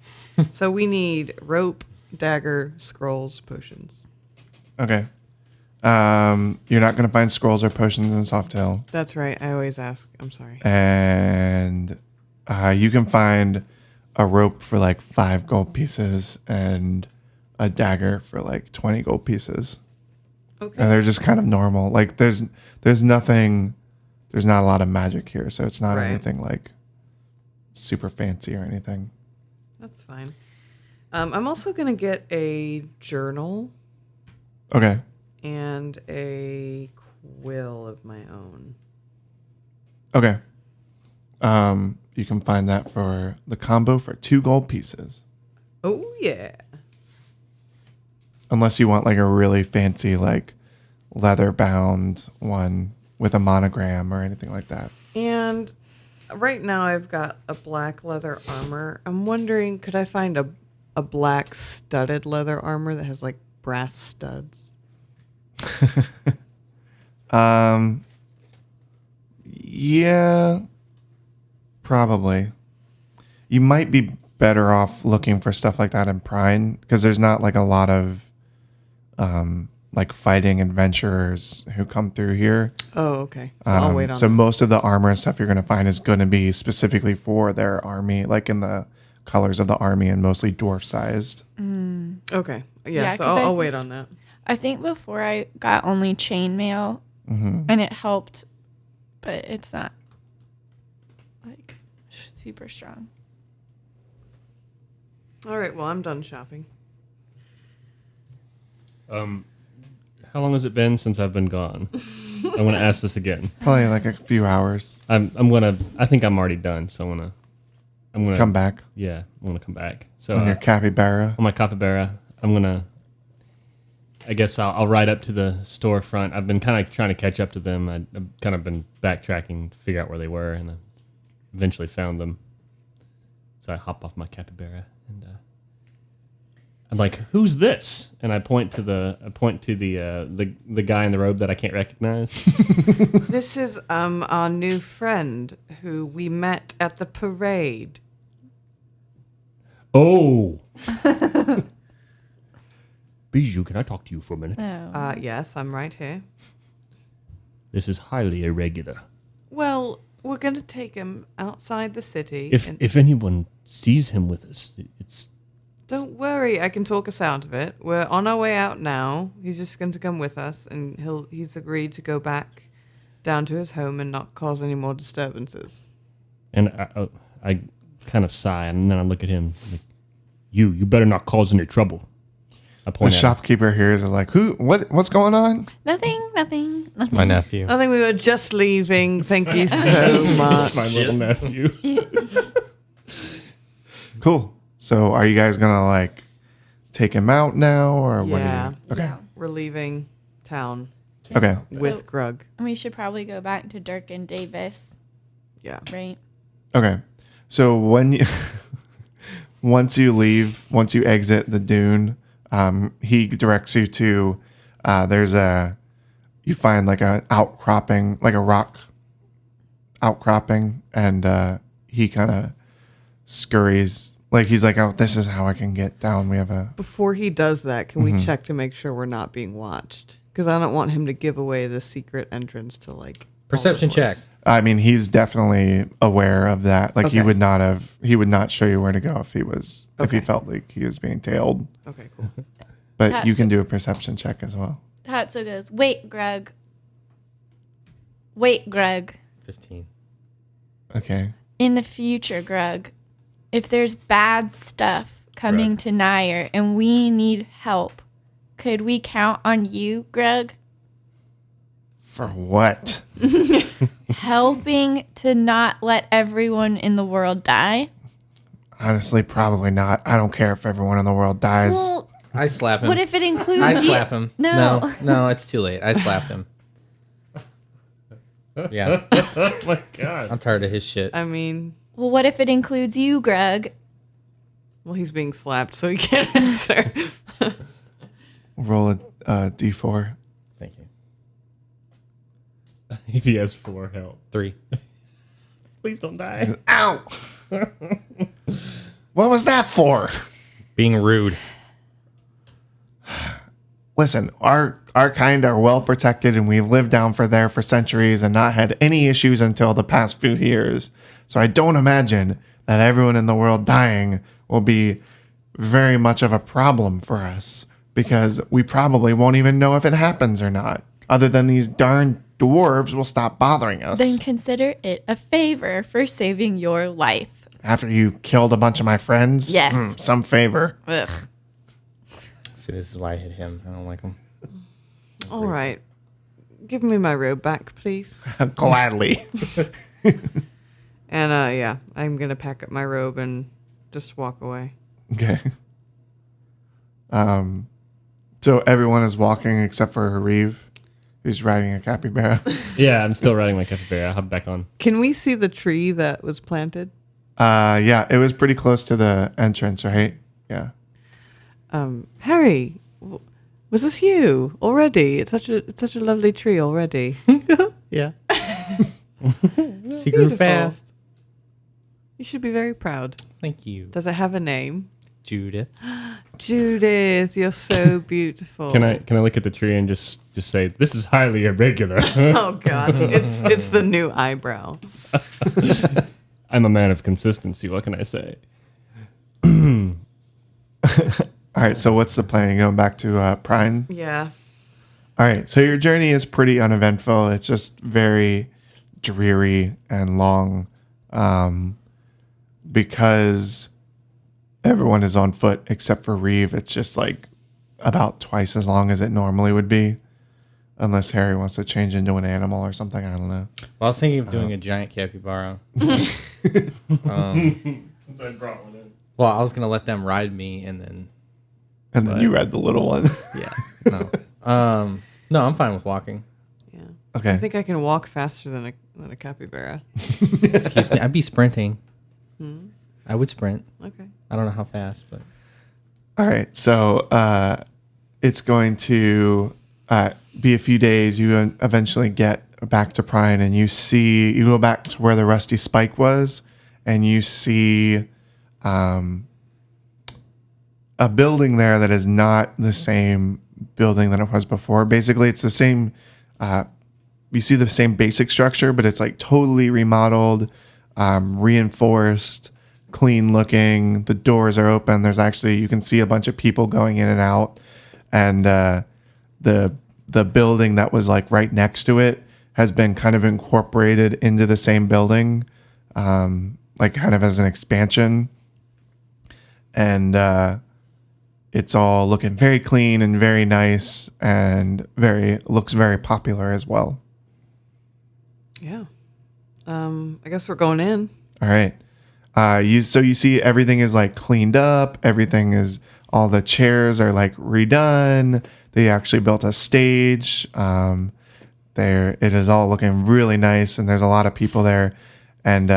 [SPEAKER 4] So we need rope, dagger, scrolls, potions.
[SPEAKER 2] Okay. You're not going to find scrolls or potions in Soft Hill.
[SPEAKER 4] That's right. I always ask. I'm sorry.
[SPEAKER 2] And you can find a rope for like 5 gold pieces and a dagger for like 20 gold pieces.
[SPEAKER 4] Okay.
[SPEAKER 2] And they're just kind of normal. Like there's nothing, there's not a lot of magic here, so it's not
[SPEAKER 4] Right.
[SPEAKER 2] anything like super fancy or anything.
[SPEAKER 4] That's fine. I'm also going to get a journal
[SPEAKER 2] Okay.
[SPEAKER 4] and a quill of my own.
[SPEAKER 2] Okay. You can find that for the combo for 2 gold pieces.
[SPEAKER 4] Oh, yeah.
[SPEAKER 2] Unless you want like a really fancy like leather bound one with a monogram or anything like that.
[SPEAKER 4] And right now I've got a black leather armor. I'm wondering, could I find a black studded leather armor that has like brass studs?
[SPEAKER 2] Yeah, probably. You might be better off looking for stuff like that in Prine because there's not like a lot of like fighting adventurers who come through here.
[SPEAKER 4] Oh, okay. So I'll wait on
[SPEAKER 2] So
[SPEAKER 4] that.
[SPEAKER 2] most of the armor and stuff you're going to find is going to be specifically for their army, like in the colors of the army and mostly dwarf sized.
[SPEAKER 4] Okay. Yeah,
[SPEAKER 7] Yeah,
[SPEAKER 4] so
[SPEAKER 7] 'cause
[SPEAKER 4] I'll
[SPEAKER 7] I-
[SPEAKER 4] wait on that.
[SPEAKER 7] I think before I got only chainmail, and it helped, but it's not like super strong.
[SPEAKER 4] All right, well, I'm done shopping.
[SPEAKER 5] How long has it been since I've been gone? I want to ask this again.
[SPEAKER 2] Probably like a few hours.
[SPEAKER 5] I think I'm already done, so I'm gonna
[SPEAKER 2] Come back
[SPEAKER 5] Yeah, I'm gonna come back. So
[SPEAKER 2] on your capybara.
[SPEAKER 5] on my capybara, I guess I'll ride up to the storefront. I've been kind of trying to catch up to them. I've kind of been backtracking to figure out where they were, and I eventually found them. So I hop off my capybara and I'm like, "Who's this?" And I point to the guy in the robe that I can't recognize.
[SPEAKER 4] This is our new friend who we met at the parade.
[SPEAKER 5] Oh, Bijou, can I talk to you for a minute?
[SPEAKER 7] No.
[SPEAKER 4] Yes, I'm right here.
[SPEAKER 5] This is highly irregular.
[SPEAKER 4] Well, we're going to take him outside the city.
[SPEAKER 5] If anyone sees him with us, it's
[SPEAKER 4] Don't worry, I can talk us out of it. We're on our way out now. He's just going to come with us, and he's agreed to go back down to his home and not cause any more disturbances.
[SPEAKER 5] and I kind of sigh, and then I look at him. Like, you better not cause any trouble. I
[SPEAKER 2] The
[SPEAKER 5] point at him.
[SPEAKER 2] shopkeeper here is like, what's going on?
[SPEAKER 7] Nothing.
[SPEAKER 8] My nephew.
[SPEAKER 4] I think we were just leaving. Thank you so much.
[SPEAKER 5] It's my little nephew.
[SPEAKER 2] Cool. So are you guys gonna like take him out now, or what?
[SPEAKER 4] Yeah.
[SPEAKER 2] Are you, okay.
[SPEAKER 7] Yeah.
[SPEAKER 4] We're leaving town
[SPEAKER 2] Okay.
[SPEAKER 4] with
[SPEAKER 7] So-
[SPEAKER 4] Grug.
[SPEAKER 7] We should probably go back to Dirk and Davis,
[SPEAKER 4] Yeah.
[SPEAKER 7] right?
[SPEAKER 2] Okay. So when you once you exit the dune, he directs you to you find like a outcropping, like a rock outcropping, and he kind of scurries. Like he's like, oh, this is how I can get down. We have a
[SPEAKER 4] Before he does that, can we check to make sure we're not being watched? Because I don't want him to give away the secret entrance to like
[SPEAKER 8] Perception
[SPEAKER 4] all the
[SPEAKER 8] check.
[SPEAKER 4] doors.
[SPEAKER 2] I mean, he's definitely aware of that. Like he
[SPEAKER 4] Okay.
[SPEAKER 2] would not show you where to go if he
[SPEAKER 4] Okay.
[SPEAKER 2] felt like he was being tailed.
[SPEAKER 4] Okay, cool.
[SPEAKER 2] But
[SPEAKER 7] That's
[SPEAKER 2] you can do a perception check as well.
[SPEAKER 7] Tatsu goes, wait, Greg. Wait, Greg.
[SPEAKER 8] 15.
[SPEAKER 2] Okay.
[SPEAKER 7] In the future, Greg, if there's bad stuff coming
[SPEAKER 5] Greg.
[SPEAKER 7] to Nair and we need help, could we count on you, Greg?
[SPEAKER 2] For what?
[SPEAKER 7] Helping to not let everyone in the world die?
[SPEAKER 2] Honestly, probably not. I don't care if everyone in the world dies.
[SPEAKER 7] Well,
[SPEAKER 8] I slap him.
[SPEAKER 7] what if it includes
[SPEAKER 8] I
[SPEAKER 7] you?
[SPEAKER 8] slap him.
[SPEAKER 7] No.
[SPEAKER 8] No, it's too late. I slapped him. Yeah,
[SPEAKER 5] Oh my god.
[SPEAKER 8] I'm tired of his shit.
[SPEAKER 4] I mean,
[SPEAKER 7] Well, what if it includes you, Greg?
[SPEAKER 4] well, he's being slapped, so he can't answer.
[SPEAKER 2] Roll a d4.
[SPEAKER 8] Thank you.
[SPEAKER 5] If he has 4 help.
[SPEAKER 8] 3.
[SPEAKER 5] Please don't die.
[SPEAKER 2] Ow! What was that for?
[SPEAKER 8] Being rude.
[SPEAKER 2] Listen, our kind are well protected, and we've lived down there for centuries and not had any issues until the past few years. So I don't imagine that everyone in the world dying will be very much of a problem for us, because we probably won't even know if it happens or not. Other than these darn dwarves will stop bothering us.
[SPEAKER 7] Then consider it a favor for saving your life.
[SPEAKER 2] After you killed a bunch of my friends?
[SPEAKER 7] Yes.
[SPEAKER 2] Some favor.
[SPEAKER 7] Ugh.
[SPEAKER 8] See, this is why I hit him. I don't like him.
[SPEAKER 4] All right. Give me my robe back, please.
[SPEAKER 2] Gladly.
[SPEAKER 4] And yeah, I'm going to pack up my robe and just walk away.
[SPEAKER 2] Okay. So everyone is walking except for Reeve, who's riding a capybara.
[SPEAKER 5] Yeah, I'm still riding my capybara. I'll hop back on.
[SPEAKER 4] Can we see the tree that was planted?
[SPEAKER 2] Yeah, it was pretty close to the entrance, right? Yeah.
[SPEAKER 4] Harry, was this you already? It's such a lovely tree already.
[SPEAKER 8] Yeah. She
[SPEAKER 4] Beautiful.
[SPEAKER 8] grew fast.
[SPEAKER 4] You should be very proud.
[SPEAKER 8] Thank you.
[SPEAKER 4] Does it have a name?
[SPEAKER 8] Judith.
[SPEAKER 4] Judith, you're so beautiful.
[SPEAKER 5] Can I look at the tree and just say this is highly irregular?
[SPEAKER 4] Oh God, it's the new eyebrow.
[SPEAKER 5] I'm a man of consistency. What can I say?
[SPEAKER 2] All right, so what's the plan? You going back to Prime?
[SPEAKER 4] Yeah.
[SPEAKER 2] All right, so your journey is pretty uneventful. It's just very dreary and long, because everyone is on foot except for Reeve. It's just like about twice as long as it normally would be, unless Harry wants to change into an animal or something. I don't know.
[SPEAKER 8] Well, I was thinking of doing a giant capybara.
[SPEAKER 5] Since I brought one in.
[SPEAKER 8] Well, I was going to let them ride me and then...
[SPEAKER 2] And then you read the little one.
[SPEAKER 8] Yeah. No. No, I'm fine with walking.
[SPEAKER 4] Yeah.
[SPEAKER 2] Okay.
[SPEAKER 4] I think I can walk faster than a capybara.
[SPEAKER 8] Excuse me. I'd be sprinting. I would sprint.
[SPEAKER 4] Okay.
[SPEAKER 8] I don't know how fast, but...
[SPEAKER 2] All right, so it's going to be a few days. You eventually get back to Prine, and you go back to where the rusty spike was, and you see a building there that is not the same building that it was before. Basically, it's the same. You see the same basic structure, but it's like totally remodeled, reinforced, clean looking. The doors are open. There's actually, you can see a bunch of people going in and out, and the building that was like right next to it has been kind of incorporated into the same building, like kind of as an expansion. And it's all looking very clean and very nice, and looks very popular as well.
[SPEAKER 4] Yeah. I guess we're going in.
[SPEAKER 2] All right. You see everything is like cleaned up. Everything is, all the chairs are like redone. They actually built a stage. It is all looking really nice, and there's a lot of people there. And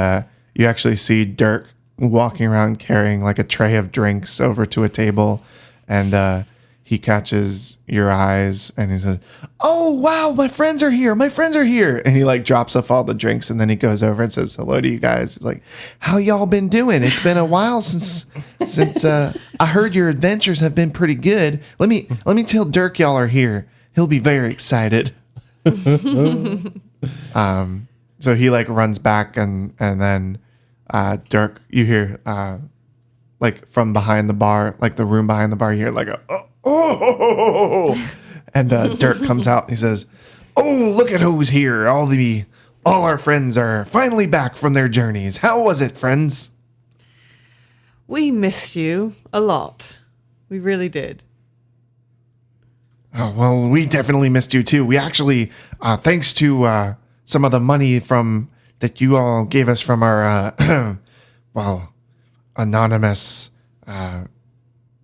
[SPEAKER 2] you actually see Dirk walking around carrying like a tray of drinks over to a table, and he catches your eyes and he says, "Oh wow, my friends are here, and he like drops off all the drinks, and then he goes over and says hello to you guys. He's like, "How y'all been doing? It's been a while since I heard your adventures have been pretty good. Let me tell Dirk y'all are here. He'll be very excited." So he like runs back, and then Dirk, you hear like from behind the bar, like the room behind the bar, you hear like a oh, and Dirk comes out and he says, "Oh, look at who's here! All our friends are finally back from their journeys. How was it, friends?"
[SPEAKER 4] We missed you a lot. We really did.
[SPEAKER 2] Oh, well, we definitely missed you too. We actually, thanks to some of the money that you all gave us from our anonymous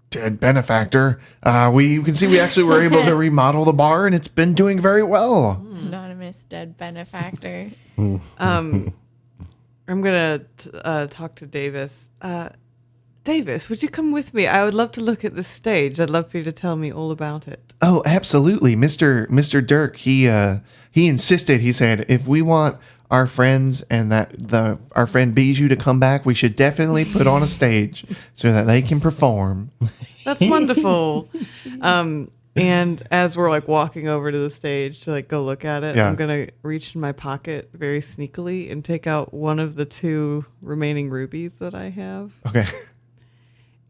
[SPEAKER 2] dead benefactor, you can see we actually were able to remodel the bar, and it's been doing very well.
[SPEAKER 7] Anonymous dead benefactor.
[SPEAKER 4] I'm gonna talk to Davis. Davis, would you come with me? I would love to look at this stage. I'd love for you to tell me all about it.
[SPEAKER 2] Oh, absolutely. Mr. Dirk, he insisted. He said, if we want our friends and that our friend Bijou to come back, we should definitely put on a stage so that they can perform.
[SPEAKER 4] That's wonderful. And as we're like walking over to the stage to like go look at it,
[SPEAKER 2] Yeah.
[SPEAKER 4] I'm gonna reach in my pocket very sneakily and take out one of the 2 remaining rubies that I have.
[SPEAKER 2] Okay.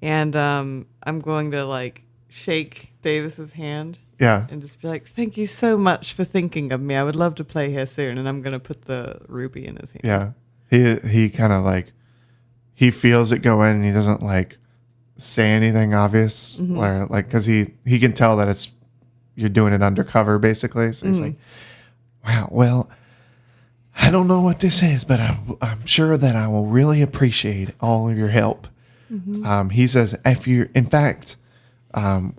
[SPEAKER 4] And I'm going to like shake Davis's hand
[SPEAKER 2] Yeah.
[SPEAKER 4] and just be like, "Thank you so much for thinking of me. I would love to play here soon." And I'm gonna put the ruby in his hand.
[SPEAKER 2] Yeah. He kind of like, he feels it go in and he doesn't like say anything obvious, or like, because he can tell that you're doing it undercover basically. So he's like, wow, well, I don't know what this is, but I'm sure that I will really appreciate all of your help. He says, in fact,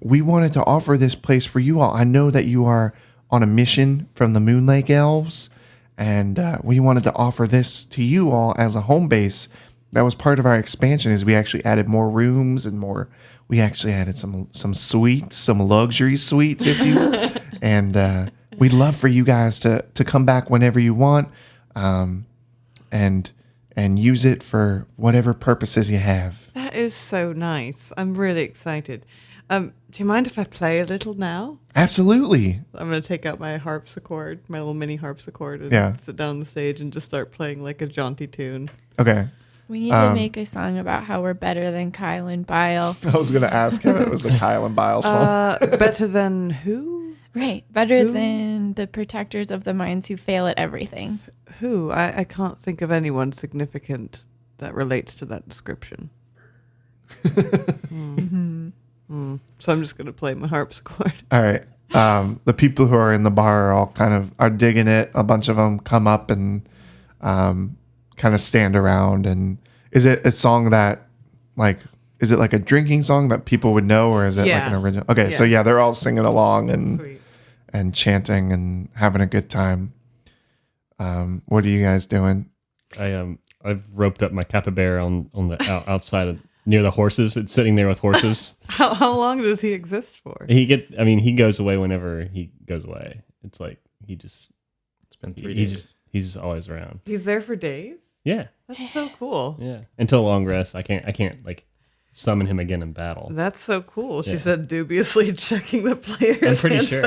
[SPEAKER 2] we wanted to offer this place for you all. I know that you are on a mission from the Moon Lake Elves, and we wanted to offer this to you all as a home base. That was part of our expansion. Is we actually added more rooms and more. We actually added some suites, some luxury suites, if you. And we'd love for you guys to come back whenever you want, and use it for whatever purposes you have.
[SPEAKER 4] That is so nice. I'm really excited. Do you mind if I play a little now?
[SPEAKER 2] Absolutely.
[SPEAKER 4] I'm going to take out my harpsichord, my little mini harpsichord, and sit down on the stage and just start playing like a jaunty tune.
[SPEAKER 2] Okay.
[SPEAKER 7] We need to make a song about how we're better than Kyle and Bile.
[SPEAKER 2] I was going to ask him. It was the Kyle and Bile song.
[SPEAKER 4] Better than who?
[SPEAKER 7] Right. Better than the protectors of the mines who fail at everything.
[SPEAKER 4] Who? I can't think of anyone significant that relates to that description. So I'm just going to play my harpsichord.
[SPEAKER 2] All right. The people who are in the bar are all are digging it. A bunch of them come up and kind of stand around. And is it a song that is it like a drinking song that people would know, or is it like an original? Okay. So yeah, they're all singing along and chanting and having a good time. What are you guys doing?
[SPEAKER 5] I've roped up my capybara on the outside near the horses. It's sitting there with horses.
[SPEAKER 4] How long does he exist for?
[SPEAKER 5] He goes away whenever he goes away. It's like it's
[SPEAKER 8] been 3 days.
[SPEAKER 5] He's always around.
[SPEAKER 4] He's there for days?
[SPEAKER 5] Yeah.
[SPEAKER 4] That's so cool.
[SPEAKER 5] Yeah. Until long rest. I can't like summon him again in battle.
[SPEAKER 4] That's so cool. She said, dubiously checking the player's
[SPEAKER 5] I'm pretty sure.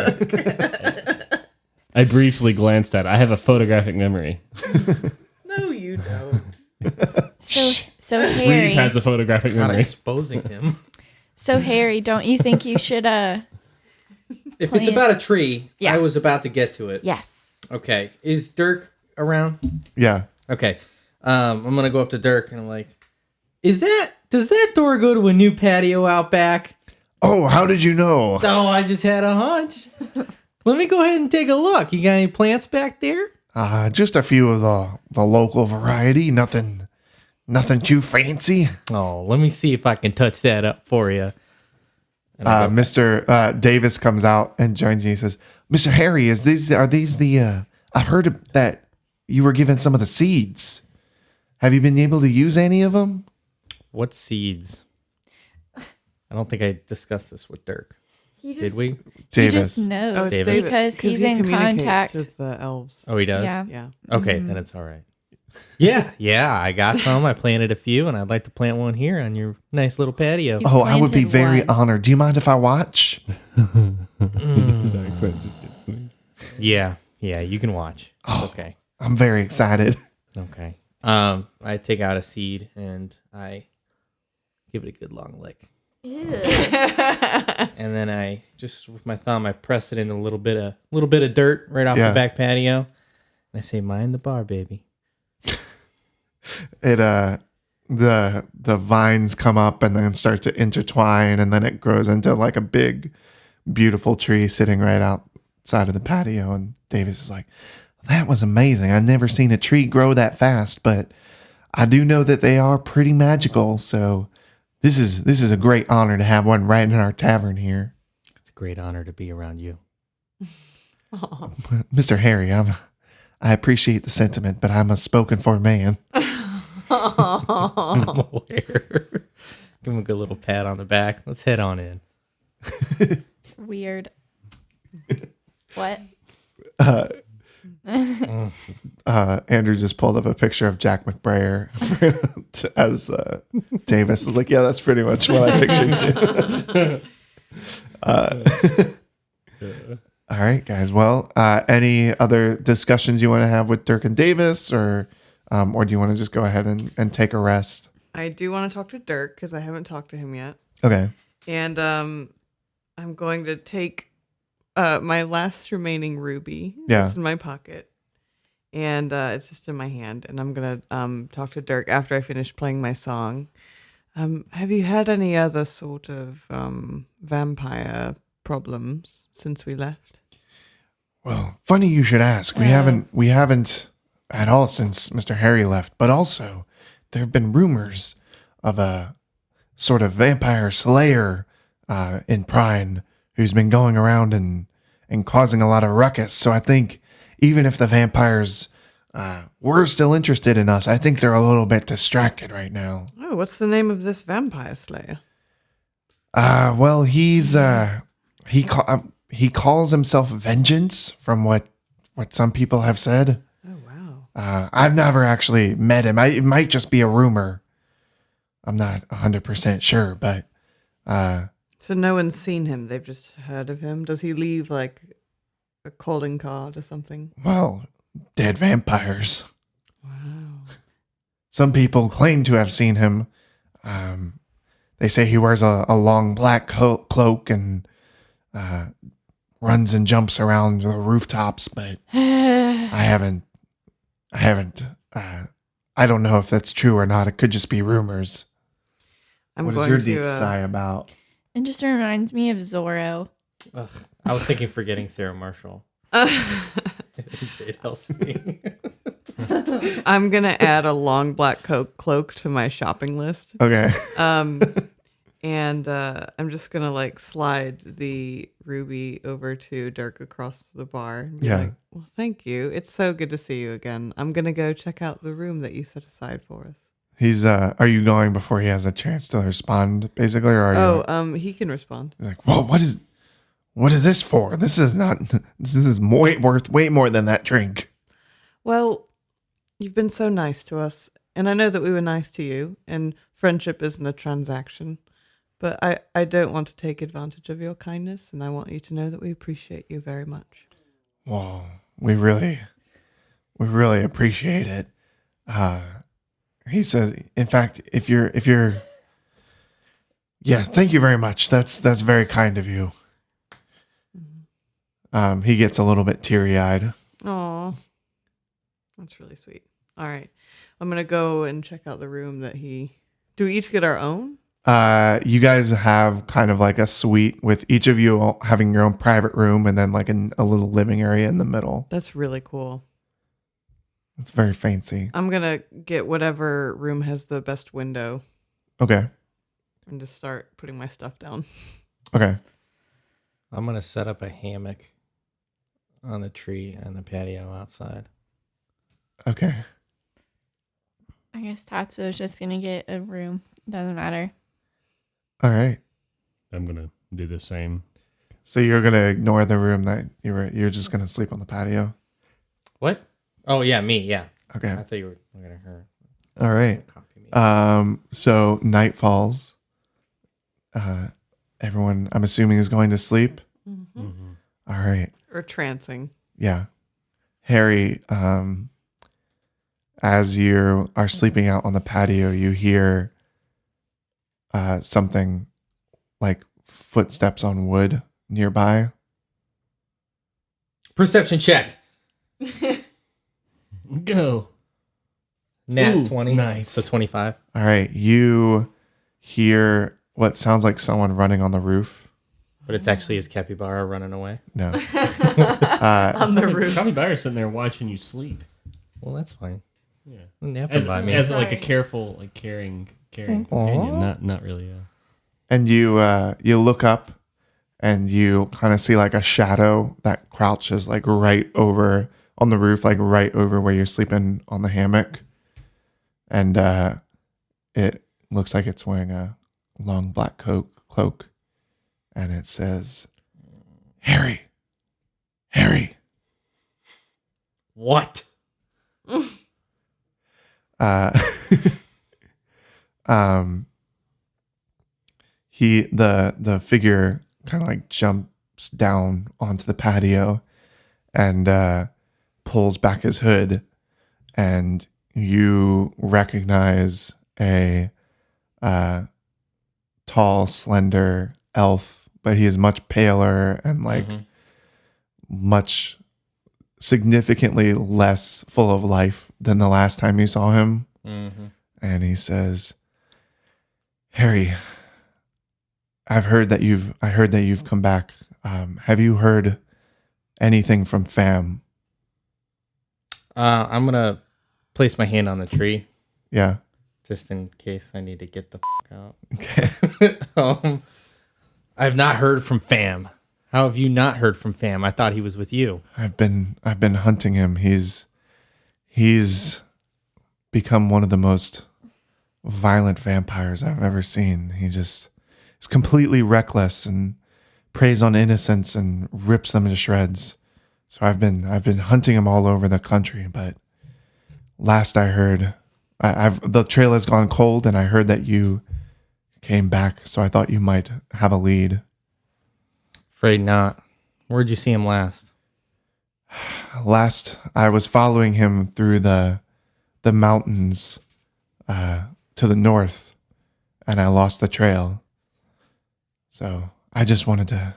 [SPEAKER 5] I briefly glanced at it. I have a photographic memory.
[SPEAKER 4] No, you don't.
[SPEAKER 7] So Harry,
[SPEAKER 5] Reeve has a photographic
[SPEAKER 8] Not
[SPEAKER 5] memory.
[SPEAKER 8] exposing him.
[SPEAKER 7] So Harry, don't you think you should
[SPEAKER 8] If it's about a tree,
[SPEAKER 7] Yeah.
[SPEAKER 8] I was about to get to it.
[SPEAKER 7] Yes.
[SPEAKER 8] Okay. Is Dirk around?
[SPEAKER 2] Yeah.
[SPEAKER 8] Okay. I'm gonna go up to Dirk and I'm like, does that door go to a new patio out back?
[SPEAKER 2] Oh, how did you know?
[SPEAKER 8] Oh, I just had a hunch. Let me go ahead and take a look. You got any plants back there?
[SPEAKER 2] Just a few of the local variety. Nothing too fancy.
[SPEAKER 8] Oh, let me see if I can touch that up for you.
[SPEAKER 2] Mr. Davis comes out and joins you. He says, "Mr. Harry, are these the? I've heard that you were given some of the seeds. Have you been able to use any of them?"
[SPEAKER 8] What seeds? I don't think I discussed this with Dirk. Did we?
[SPEAKER 2] Davis.
[SPEAKER 7] He just knows
[SPEAKER 4] Oh, it's
[SPEAKER 8] Davis.
[SPEAKER 7] because he's
[SPEAKER 4] he
[SPEAKER 7] in
[SPEAKER 4] communicates
[SPEAKER 7] contact.
[SPEAKER 4] with the elves.
[SPEAKER 8] Oh, he does?
[SPEAKER 7] Yeah.
[SPEAKER 4] Yeah.
[SPEAKER 8] Okay, then it's all right. Yeah, I got some. I planted a few, and I'd like to plant one here on your nice little patio.
[SPEAKER 7] You
[SPEAKER 2] Oh, I would be
[SPEAKER 7] planted
[SPEAKER 2] very
[SPEAKER 7] one.
[SPEAKER 2] honored. Do you mind if I watch?
[SPEAKER 5] His accent just gets me.
[SPEAKER 8] Yeah, you can watch. Okay.
[SPEAKER 2] I'm very excited.
[SPEAKER 8] Okay. I take out a seed and I give it a good long lick. And then I just with my thumb I press it in a little bit of dirt right off
[SPEAKER 2] Yeah.
[SPEAKER 8] the back patio. And I say, "Mind the bar, baby."
[SPEAKER 2] It the vines come up and then start to intertwine, and then it grows into like a big, beautiful tree sitting right outside of the patio. And Davis is like, "That was amazing. I've never seen a tree grow that fast, but I do know that they are pretty magical. So this is a great honor to have one right in our tavern here."
[SPEAKER 8] It's a great honor to be around you.
[SPEAKER 2] Mr. Harry, I appreciate the sentiment, but I'm a spoken for man.
[SPEAKER 8] I'm aware. Give him a good little pat on the back. Let's head on in.
[SPEAKER 7] Weird. What?
[SPEAKER 2] Andrew just pulled up a picture of Jack McBrayer as Davis. I was like, yeah, that's pretty much what I pictured too. All right, guys. Well, any other discussions you want to have with Dirk and Davis, or do you want to just go ahead and take a rest?
[SPEAKER 4] I do want to talk to Dirk because I haven't talked to him yet.
[SPEAKER 2] Okay.
[SPEAKER 4] And I'm going to take my last remaining ruby.
[SPEAKER 2] Yeah.
[SPEAKER 4] It's in my pocket. And it's just in my hand. And I'm going to talk to Dirk after I finish playing my song. Have you had any other sort of vampire problems since we left?
[SPEAKER 2] Well, funny you should ask. We haven't at all since Mr. Harry left, but also there have been rumors of a sort of vampire slayer in Prine who's been going around and causing a lot of ruckus. So I think even if the vampires were still interested in us, I think they're a little bit distracted right now.
[SPEAKER 4] Oh, what's the name of this vampire slayer?
[SPEAKER 2] Well, he calls himself Vengeance, from what some people have said.
[SPEAKER 4] Oh, wow.
[SPEAKER 2] I've never actually met him. It might just be a rumor. I'm not 100% sure, but
[SPEAKER 4] So no one's seen him. They've just heard of him. Does he leave like a calling card or something?
[SPEAKER 2] well, dead vampires.
[SPEAKER 4] Wow.
[SPEAKER 2] Some people claim to have seen him. They say he wears a long black cloak and runs and jumps around the rooftops, but I don't know if that's true or not. It could just be rumors. What is your deep sigh about?
[SPEAKER 7] It just reminds me of Zorro.
[SPEAKER 8] Ugh, I was thinking forgetting Sarah Marshall. It helps me.
[SPEAKER 4] I'm gonna add a long black cloak to my shopping list.
[SPEAKER 2] Okay.
[SPEAKER 4] And I'm just gonna like slide the ruby over to Dirk across the bar. And be
[SPEAKER 2] Yeah.
[SPEAKER 4] like, well, thank you. It's so good to see you again. I'm gonna go check out the room that you set aside for us.
[SPEAKER 2] He's are you going before he has a chance to respond, basically, or are you?
[SPEAKER 4] He can respond.
[SPEAKER 2] He's like, well, what is this for? This is worth way more than that drink.
[SPEAKER 4] Well, you've been so nice to us, and I know that we were nice to you, and friendship isn't a transaction. But I don't want to take advantage of your kindness, and I want you to know that we appreciate you very much.
[SPEAKER 2] Well, we really appreciate it. He says, in fact, if you're, yeah, thank you very much. That's very kind of you. He gets a little bit teary-eyed.
[SPEAKER 4] Aw, that's really sweet. All right, I'm gonna go and check out the room that he. Do we each get our own?
[SPEAKER 2] You guys have kind of like a suite with each of you having your own private room and then like a little living area in the middle.
[SPEAKER 4] That's really cool.
[SPEAKER 2] It's very fancy.
[SPEAKER 4] I'm gonna get whatever room has the best window
[SPEAKER 2] Okay.
[SPEAKER 4] and just start putting my stuff down.
[SPEAKER 2] Okay.
[SPEAKER 8] I'm gonna set up a hammock on the tree and the patio outside.
[SPEAKER 2] Okay.
[SPEAKER 7] I guess Tatsuo's just gonna get a room. Doesn't matter.
[SPEAKER 2] All right.
[SPEAKER 5] I'm gonna do the same.
[SPEAKER 2] So you're gonna ignore the room that you're just gonna sleep on the patio.
[SPEAKER 8] What? Oh yeah, me. Yeah.
[SPEAKER 2] Okay.
[SPEAKER 8] I thought you were looking at her.
[SPEAKER 2] All right.
[SPEAKER 8] Copy me.
[SPEAKER 2] So night falls. Everyone, I'm assuming, is going to sleep.
[SPEAKER 5] Mm-hmm.
[SPEAKER 2] All right.
[SPEAKER 4] Or trancing.
[SPEAKER 2] Yeah. Harry, as you are sleeping out on the patio, you hear something like footsteps on wood nearby.
[SPEAKER 8] Perception check.
[SPEAKER 5] Go.
[SPEAKER 8] Nat
[SPEAKER 5] Ooh,
[SPEAKER 8] 20.
[SPEAKER 5] nice.
[SPEAKER 8] So 25.
[SPEAKER 2] All right. You hear what sounds like someone running on the roof.
[SPEAKER 8] But it's actually his capybara running away.
[SPEAKER 2] No.
[SPEAKER 4] On the roof.
[SPEAKER 5] Capybara's sitting there watching you sleep.
[SPEAKER 8] Well, that's fine.
[SPEAKER 5] Yeah.
[SPEAKER 8] Napping by me.
[SPEAKER 5] As like a careful, like caring companion. Not really.
[SPEAKER 2] And you look up and you kind of see like a shadow that crouches like right over on the roof, like right over where you're sleeping on the hammock. And it looks like it's wearing a long black cloak. And it says, Harry.
[SPEAKER 8] What?
[SPEAKER 2] Uh, the figure kind of like jumps down onto the patio and pulls back his hood, and you recognize a tall, slender elf, but he is much paler and like much significantly less full of life than the last time you saw him. And he says, Harry, I heard that you've come back. Have you heard anything from Fam?
[SPEAKER 8] I'm gonna place my hand on the tree
[SPEAKER 2] Yeah.
[SPEAKER 8] just in case I need to get the out.
[SPEAKER 2] Okay.
[SPEAKER 8] I've not heard from Fam. How have you not heard from Fam? I thought he was with you.
[SPEAKER 2] I've been hunting him. He's become one of the most violent vampires I've ever seen. He's completely reckless and preys on innocents and rips them to shreds. So I've been hunting him all over the country, but last I heard, the trail has gone cold, and I heard that you came back, so I thought you might have a lead.
[SPEAKER 8] Afraid not. Where'd you see him last?
[SPEAKER 2] Last, I was following him through the mountains to the north, and I lost the trail. So I just wanted to,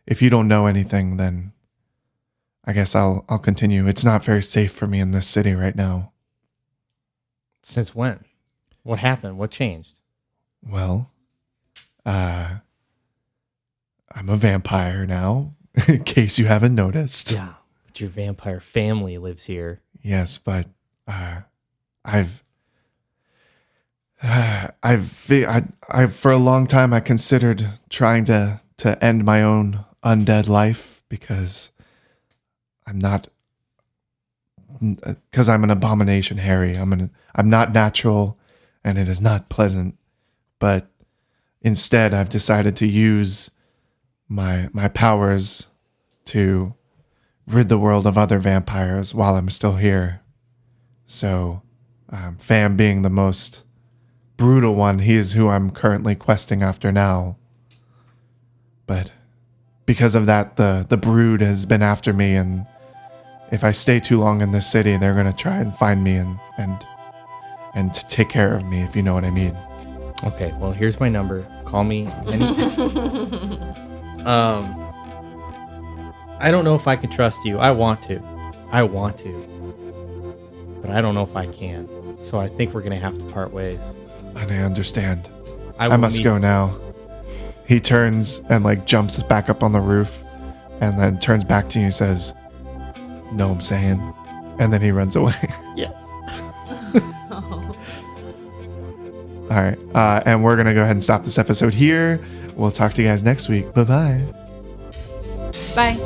[SPEAKER 2] if you don't know anything, then I guess I'll continue. It's not very safe for me in this city right now.
[SPEAKER 8] Since when? What happened? What changed?
[SPEAKER 2] Well, I'm a vampire now, in case you haven't noticed.
[SPEAKER 8] Yeah, but your vampire family lives here.
[SPEAKER 2] Yes, but I've for a long time I considered trying to end my own undead life because I'm an abomination, Harry. I'm not natural, and it is not pleasant. But instead, I've decided to use my powers to rid the world of other vampires while I'm still here. So, Fam being the most brutal one, he is who I'm currently questing after now. But because of that, the brood has been after me, and if I stay too long in this city, they're gonna try and find me and take care of me, if you know what I mean.
[SPEAKER 8] Okay, well, here's my number. Call me anytime. I don't know if I can trust you. I want to. But I don't know if I can. So I think we're going to have to part ways.
[SPEAKER 2] And I understand.
[SPEAKER 8] I
[SPEAKER 2] I must go now. He turns and like jumps back up on the roof and then turns back to you and says, "Know what I'm saying?" And then he runs away.
[SPEAKER 8] Yes.
[SPEAKER 2] All right. And we're going to go ahead and stop this episode here. We'll talk to you guys next week. Bye-bye.
[SPEAKER 7] Bye.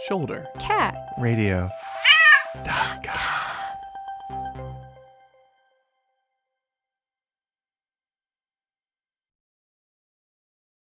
[SPEAKER 9] Shoulder.
[SPEAKER 7] Cats.
[SPEAKER 2] Radio.